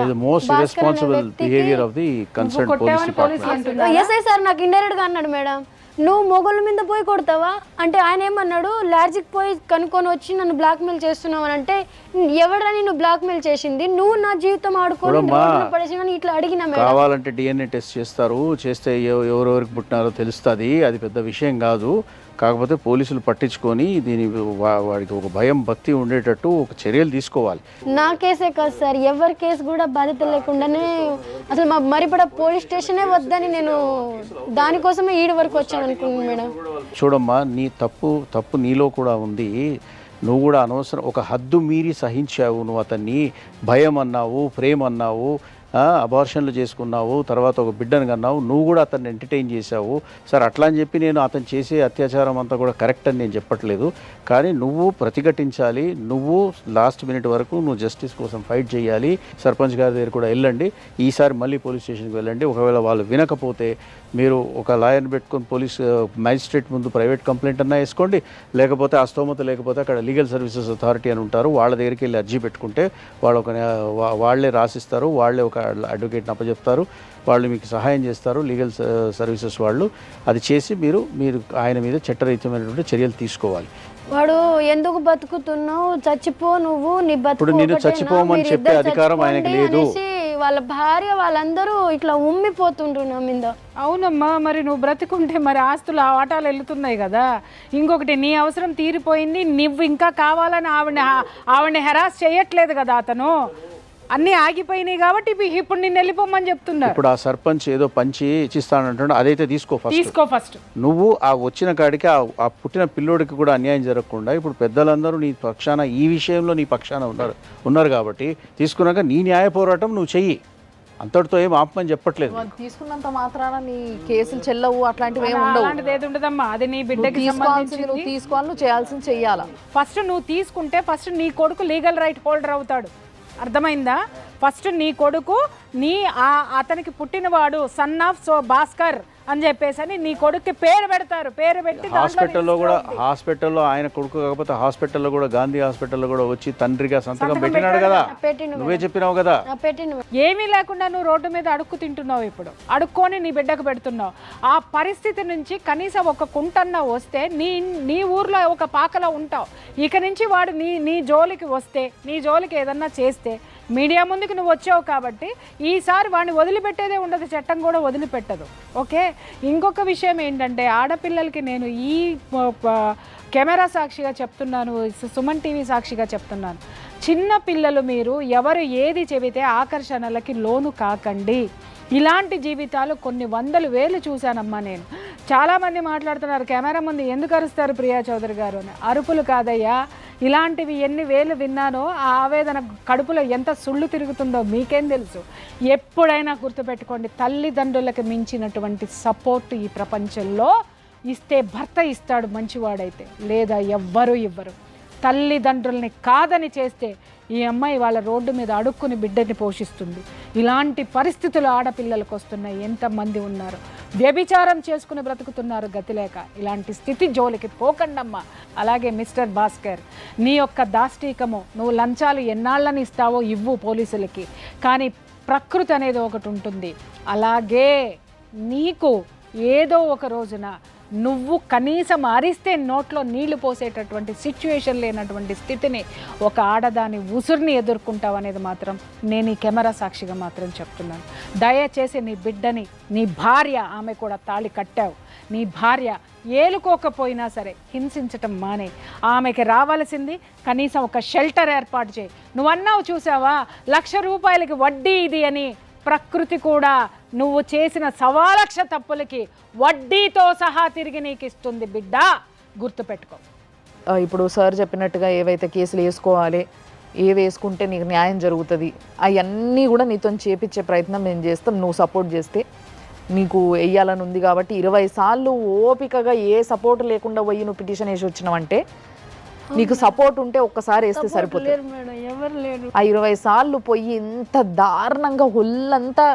Speaker 5: ఇది most responsible behaviour of the concern police department.
Speaker 2: SI sir నాకు ఇండైరెక్ట్ గా అన్నాడు, మేడం నువ్వు మొగోళ్ళ మీద పోయి కొడతావా అంటే ఆయన ఏమన్నాడు, లాడ్జికి పోయి కనుక్కొని వచ్చి నన్ను బ్లాక్మెయిల్ చేస్తున్నావు అని అంటే, ఎవడని నువ్వు బ్లాక్మెయిల్ చేసింది, నువ్వు నా జీవితం ఆడుకొని పడేసి ఇట్లా అడిగిన మేడం.
Speaker 5: కావాలంటే DNA టెస్ట్ చేస్తారు, చేస్తే ఎవరెవరికి పుట్టినారో తెలుస్తుంది, అది పెద్ద విషయం కాదు. కాకపోతే పోలీసులు పట్టించుకొని దీని వాడికి ఒక భయం భక్తి ఉండేటట్టు ఒక చర్యలు తీసుకోవాలి.
Speaker 2: నా కేసే కాదు సార్, ఎవరి కేసు కూడా బాధ్యత లేకుండానే అసలు మా మరిపడ పోలీస్ స్టేషనే వద్దని నేను దానికోసమే ఈడ వరకు వచ్చాను అనుకున్నాను మేడం.
Speaker 5: చూడమ్మా, నీ తప్పు నీలో కూడా ఉంది. నువ్వు కూడా అనవసరం ఒక హద్దు మీరి సహించావు. నువ్వు అతన్ని భయం అన్నావు, ప్రేమ అన్నావు, అబార్షన్లు చేసుకున్నావు, తర్వాత ఒక బిడ్డను కన్నావు, నువ్వు కూడా అతన్ని ఎంటర్టైన్ చేశావు. సార్ అట్లా అని చెప్పి నేను అతను చేసే అత్యాచారం అంతా కూడా కరెక్ట్ అని నేను చెప్పట్లేదు, కానీ నువ్వు ప్రతిఘటించాలి. నువ్వు లాస్ట్ మినిట్ వరకు నువ్వు జస్టిస్ కోసం ఫైట్ చేయాలి. సర్పంచ్ గారి దగ్గర కూడా వెళ్ళండి, ఈసారి మళ్ళీ పోలీస్ స్టేషన్కి వెళ్ళండి. ఒకవేళ వాళ్ళు వినకపోతే మీరు ఒక లాయర్ని పెట్టుకొని మ్యాజిస్ట్రేట్ ముందు ప్రైవేట్ కంప్లైంట్ అన్నా వేసుకోండి, లేకపోతే ఆ స్తోమత లేకపోతే అక్కడ లీగల్ సర్వీసెస్ అథారిటీ అని ఉంటారు, వాళ్ళ దగ్గరికి వెళ్ళి అర్జీ పెట్టుకుంటే వాళ్ళే రాసిస్తారు, వాళ్ళే ఒక అడ్వకేట్ని అప్పచెప్తారు, వాళ్ళు మీకు సహాయం చేస్తారు, లీగల్ సర్వీసెస్ వాళ్ళు. అది చేసి మీరు ఆయన మీద చట్టరీత్యమైనటువంటి చర్యలు తీసుకోవాలి.
Speaker 2: వాడు ఎందుకు బతుకుతున్నావు, చచ్చిపో నువ్వు, నీ
Speaker 5: ఇప్పుడు నేను చచ్చిపోమని చెప్పే అధికారం ఆయనకి లేదు.
Speaker 2: వాళ్ళ భార్య వాళ్ళందరూ ఇట్లా ఉమ్మిపోతుండ్రు నా మీద.
Speaker 3: అవునమ్మా, మరి నువ్వు బ్రతికుంటే మరి ఆస్తులు ఆ వాటాలు వెళ్తున్నాయి కదా. ఇంకొకటి, నీ అవసరం తీరిపోయింది, నువ్వు ఇంకా కావాలని ఆవిడని హెరాస్ చేయట్లేదు కదా అతను. అన్నీ ఆగిపోయినాయి కాబట్టి ఇప్పుడు నిన్ను వెళ్ళిపోమని చెప్తున్నారు.
Speaker 5: ఇప్పుడు ఆ సర్పంచ్ ఏదో పంచి ఇచ్చిస్తానంటాడు, అదైతే తీసుకో ఫస్ట్. నువ్వు ఆ వచ్చిన కాడికి ఆ పుట్టిన పిల్లోడికి కూడా అన్యాయం జరగకుండా ఇప్పుడు పెద్దలందరూ నీ పక్షాన, ఈ విషయంలో నీ పక్షాన ఉన్నారు కాబట్టి తీసుకున్నాక నీ న్యాయ పోరాటం నువ్వు చెయ్యి. అంతటితో ఏం ఆపమని చెప్పట్లేదు.
Speaker 1: తీసుకున్నంత మాత్రాన నీ కేసులు చెల్లవు, అట్లాంటివి ఏమి ఉండవు.
Speaker 3: అలాంటిది ఏది ఉండదమ్మా, అది నీ బిడ్డకి
Speaker 1: నువ్వు తీసుకోవాలి, నువ్వు చేయాల్సింది చెయ్యాలా.
Speaker 3: ఫస్ట్ నువ్వు తీసుకుంటే ఫస్ట్ నీ కొడుకు లీగల్ రైట్ హోల్డర్ అవుతాడు, అర్థమైందా? ఫస్ట్ నీ కొడుకు అతనికి పుట్టినవాడు సన్ ఆఫ్ భాస్కర్ అని చెప్పేసి నీ కొడుకు పేరు పెడతారు. పేరు పెట్టి
Speaker 5: హాస్పిటల్లో ఆయన కొడుకు కాకపోతే హాస్పిటల్లో కూడా, గాంధీ హాస్పిటల్లో కూడా వచ్చి తండ్రిగా సంతకం పెట్టినాడు కదా, నువ్వే చెప్పినావు కదా.
Speaker 3: ఏమీ లేకుండా నువ్వు రోడ్డు మీద అడుక్కు తింటున్నావు, ఇప్పుడు అడుక్కొని నీ బిడ్డకు పెడుతున్నావు. ఆ పరిస్థితి నుంచి కనీసం ఒక కుంటన్నా వస్తే నీ ఊర్లో ఒక పాకలో ఉంటావు. ఇక నుంచి వాడు నీ జోలికి వస్తే, నీ జోలికి ఏదన్నా చేస్తే మీడియా ముందుకు నువ్వు వచ్చావు కాబట్టి ఈసారి వాడిని వదిలిపెట్టేదే ఉండదు, చట్టం కూడా వదిలిపెట్టదు. ఓకే, ఇంకొక విషయం ఏంటంటే ఆడపిల్లలకి నేను ఈ కెమెరా సాక్షిగా చెప్తున్నాను, సుమన్ టీవీ సాక్షిగా చెప్తున్నాను, చిన్న పిల్లలు మీరు ఎవరు ఏది చెబితే ఆకర్షణలకి లోను కాకండి. ఇలాంటి జీవితాలు కొన్ని వందలు వేలు చూశానమ్మా నేను. చాలామంది మాట్లాడుతున్నారు కెమెరా ముందు ఎందుకు అరుస్తారు ప్రియా చౌదరి గారు అని. అరుపులు కాదయ్యా, ఇలాంటివి ఎన్ని వేలు విన్నానో ఆ ఆవేదన కడుపులో ఎంత సుళ్ళు తిరుగుతుందో మీకేం తెలుసు. ఎప్పుడైనా గుర్తుపెట్టుకోండి, తల్లిదండ్రులకు మించినటువంటి సపోర్ట్ ఈ ప్రపంచంలో ఇస్తే భర్త ఇస్తాడు మంచివాడైతే, లేదా ఎవ్వరూ ఇవ్వరు. తల్లిదండ్రుల్ని కాదని చేస్తే ఈ అమ్మాయి వాళ్ళ రోడ్డు మీద అడుక్కుని బిడ్డని పోషిస్తుంది. ఇలాంటి పరిస్థితులు ఆడపిల్లలకు వస్తున్నాయి. ఎంతమంది ఉన్నారు వ్యభిచారం చేసుకుని బ్రతుకుతున్నారు గతిలేక. ఇలాంటి స్థితి జోలికి పోకండమ్మా. అలాగే మిస్టర్ భాస్కర్, నీ యొక్క దాష్టీకము, నువ్వు లంచాలు ఎన్నాళ్ళని ఇస్తావో ఇవ్వు పోలీసులకి, కానీ ప్రకృతి అనేది ఒకటి ఉంటుంది. అలాగే నీకు ఏదో ఒక రోజున నువ్వు కనీసం అరిస్తే నోట్లో నీళ్లు పోసేటటువంటి సిచ్యువేషన్ లేనటువంటి స్థితిని ఒక ఆడదాని ఉసురుని ఎదుర్కొంటావు అనేది మాత్రం నేను ఈ కెమెరా సాక్షిగా మాత్రం చెప్తున్నాను. దయచేసి నీ బిడ్డని, నీ భార్య, ఆమె కూడా తాళి కట్టావు, నీ భార్య ఏలుకోకపోయినా సరే హింసించటం మానే. ఆమెకి రావాల్సింది కనీసం ఒక షెల్టర్ ఏర్పాటు చేయి. నువ్వన్నావు చూసావా, 1,00,000 రూపాయలకి వడ్డీ ఇది అని. ప్రకృతి కూడా నువ్వు చేసిన 1,00,000 తప్పులకి వడ్డీతో సహా తిరిగి నీకు ఇస్తుంది బిడ్డ, గుర్తుపెట్టుకో.
Speaker 1: ఇప్పుడు సార్ చెప్పినట్టుగా ఏవైతే కేసులు వేసుకోవాలి, వేసుకుంటే నీకు న్యాయం జరుగుతుంది, అవన్నీ కూడా నీతో చేపించే ప్రయత్నం మేము చేస్తాం. నువ్వు సపోర్ట్ చేస్తే నీకు వేయాలని ఉంది కాబట్టి 20 సార్లు ఓపికగా ఏ సపోర్ట్ లేకుండా పోయి నువ్వు పిటిషన్ వేసి వచ్చినావంటే నీకు సపోర్ట్ ఉంటే ఒక్కసారి వేస్తే సరిపోతుంది. ఆ 20 సార్లు పోయి ఇంత దారుణంగా ఒళ్ళంతా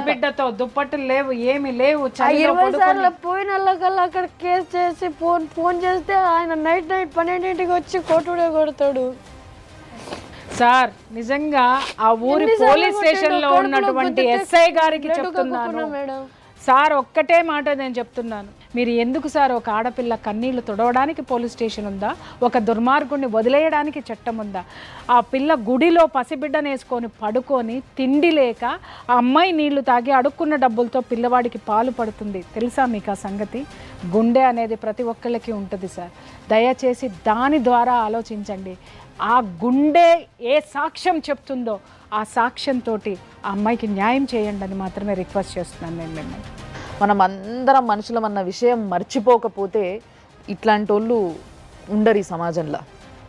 Speaker 3: బిడ్డతో దుప్పట్లు లేవు, ఏమి లేవు,
Speaker 2: 20 సార్లు పోయినల్లా అక్కడ కేసు చేసి ఫోన్ చేస్తే ఆయన నైట్ 12ంటికి వచ్చి కొట్టుడే కొడతాడు.
Speaker 3: సార్ నిజంగా ఆ ఊరి పోలీస్ స్టేషన్ లో ఉన్నటువంటి ఎస్ఐ గారికి చెప్తున్నాను, సార్ ఒక్కటే మాట నేను చెప్తున్నాను, మీరు ఎందుకు సార్ ఒక ఆడపిల్ల కన్నీళ్లు తుడవడానికి పోలీస్ స్టేషన్ ఉందా? ఒక దుర్మార్గుడిని వదిలేయడానికి చట్టం ఉందా? ఆ పిల్ల గుడిలో పసిబిడ్డను వేసుకొని పడుకొని తిండి లేక ఆ అమ్మాయి నీళ్లు తాగి అడుక్కున్న డబ్బులతో పిల్లవాడికి పాలు పడుతుంది. తెలుసా మీకు ఆ సంగతి? గుండె అనేది ప్రతి ఒక్కళ్ళకి ఉంటుంది సార్. దయచేసి దాని ద్వారా ఆలోచించండి. ఆ గుండె ఏ సాక్ష్యం చెప్తుందో ఆ సాక్ష్యంతో ఆ అమ్మాయికి న్యాయం చేయండి అని మాత్రమే రిక్వెస్ట్ చేస్తున్నాను నేను మిమ్మల్ని.
Speaker 1: మనం అందరం మనుషులం అన్న విషయం మర్చిపోకపోతే ఇట్లాంటి వాళ్ళు ఉండరు ఈ సమాజంలో.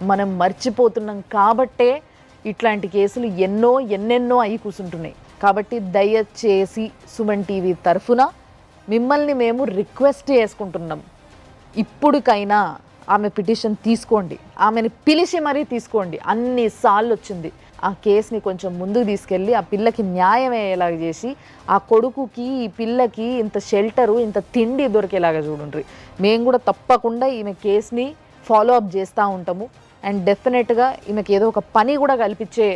Speaker 1: మనం మర్చిపోతున్నాం కాబట్టే ఇట్లాంటి కేసులు ఎన్నెన్నో అయి కూర్చుంటున్నాయి. కాబట్టి దయచేసి సుమన్ టీవీ తరఫున మిమ్మల్ని మేము రిక్వెస్ట్ చేసుకుంటున్నాం, ఇప్పుడుకైనా ఆమె పిటిషన్ తీసుకోండి, ఆమెను పిలిచి మరీ తీసుకోండి. అన్నిసార్లు వచ్చింది. ఆ కేసుని కొంచెం ముందుకు తీసుకెళ్ళి ఆ పిల్లకి న్యాయం అయ్యేలాగా చేసి ఆ కొడుకుకి ఈ పిల్లకి ఇంత షెల్టరు ఇంత తిండి దొరికేలాగా చూడండి. మేము కూడా తప్పకుండా ఈమె కేసుని ఫాలో అప్ చేస్తూ ఉంటాము. అండ్ డెఫినెట్గా ఈమెకి ఏదో ఒక పని కూడా కల్పించే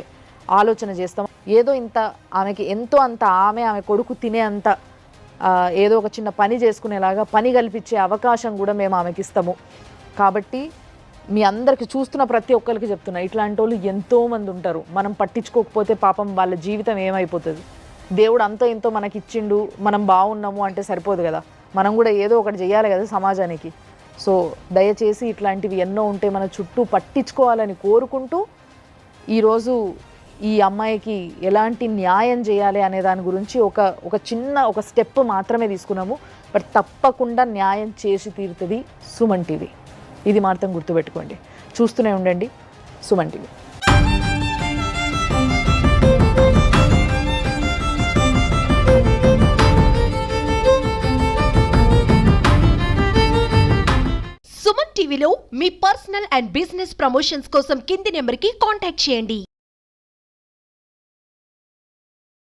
Speaker 1: ఆలోచన చేస్తాం. ఏదో ఇంత ఆమెకి ఎంతో అంత ఆమె కొడుకు తినే అంత ఏదో ఒక చిన్న పని చేసుకునేలాగా పని కల్పించే అవకాశం కూడా మేము ఆమెకి ఇస్తాము. కాబట్టి మీ అందరికి చూస్తున్న ప్రతి ఒక్కరికి చెప్తున్నా, ఇట్లాంటి వాళ్ళు ఎంతోమంది ఉంటారు. మనం పట్టించుకోకపోతే పాపం వాళ్ళ జీవితం ఏమైపోతుంది? దేవుడు అంతో ఎంతో మనకి ఇచ్చిండు, మనం బాగున్నాము అంటే సరిపోదు కదా, మనం కూడా ఏదో ఒకటి చేయాలి కదా సమాజానికి. సో దయచేసి ఇట్లాంటివి ఎన్నో ఉంటే మన చుట్టూ పట్టించుకోవాలని కోరుకుంటూ ఈరోజు ఈ అమ్మాయికి ఎలాంటి న్యాయం చేయాలి అనే దాని గురించి ఒక చిన్న స్టెప్ మాత్రమే తీసుకున్నాము. బట్ తప్పకుండా న్యాయం చేసి తీరుతుంది సుమన్ టీవీ. ఇది మాత్రం గుర్తుపెట్టుకోండి. చూస్తూనే ఉండండి సుమన్ టీవీ.
Speaker 7: సుమన్ టీవీలో మీ పర్సనల్ అండ్ బిజినెస్ ప్రమోషన్స్ కోసం కింది నెంబర్కి కాంటాక్ట్ చేయండి.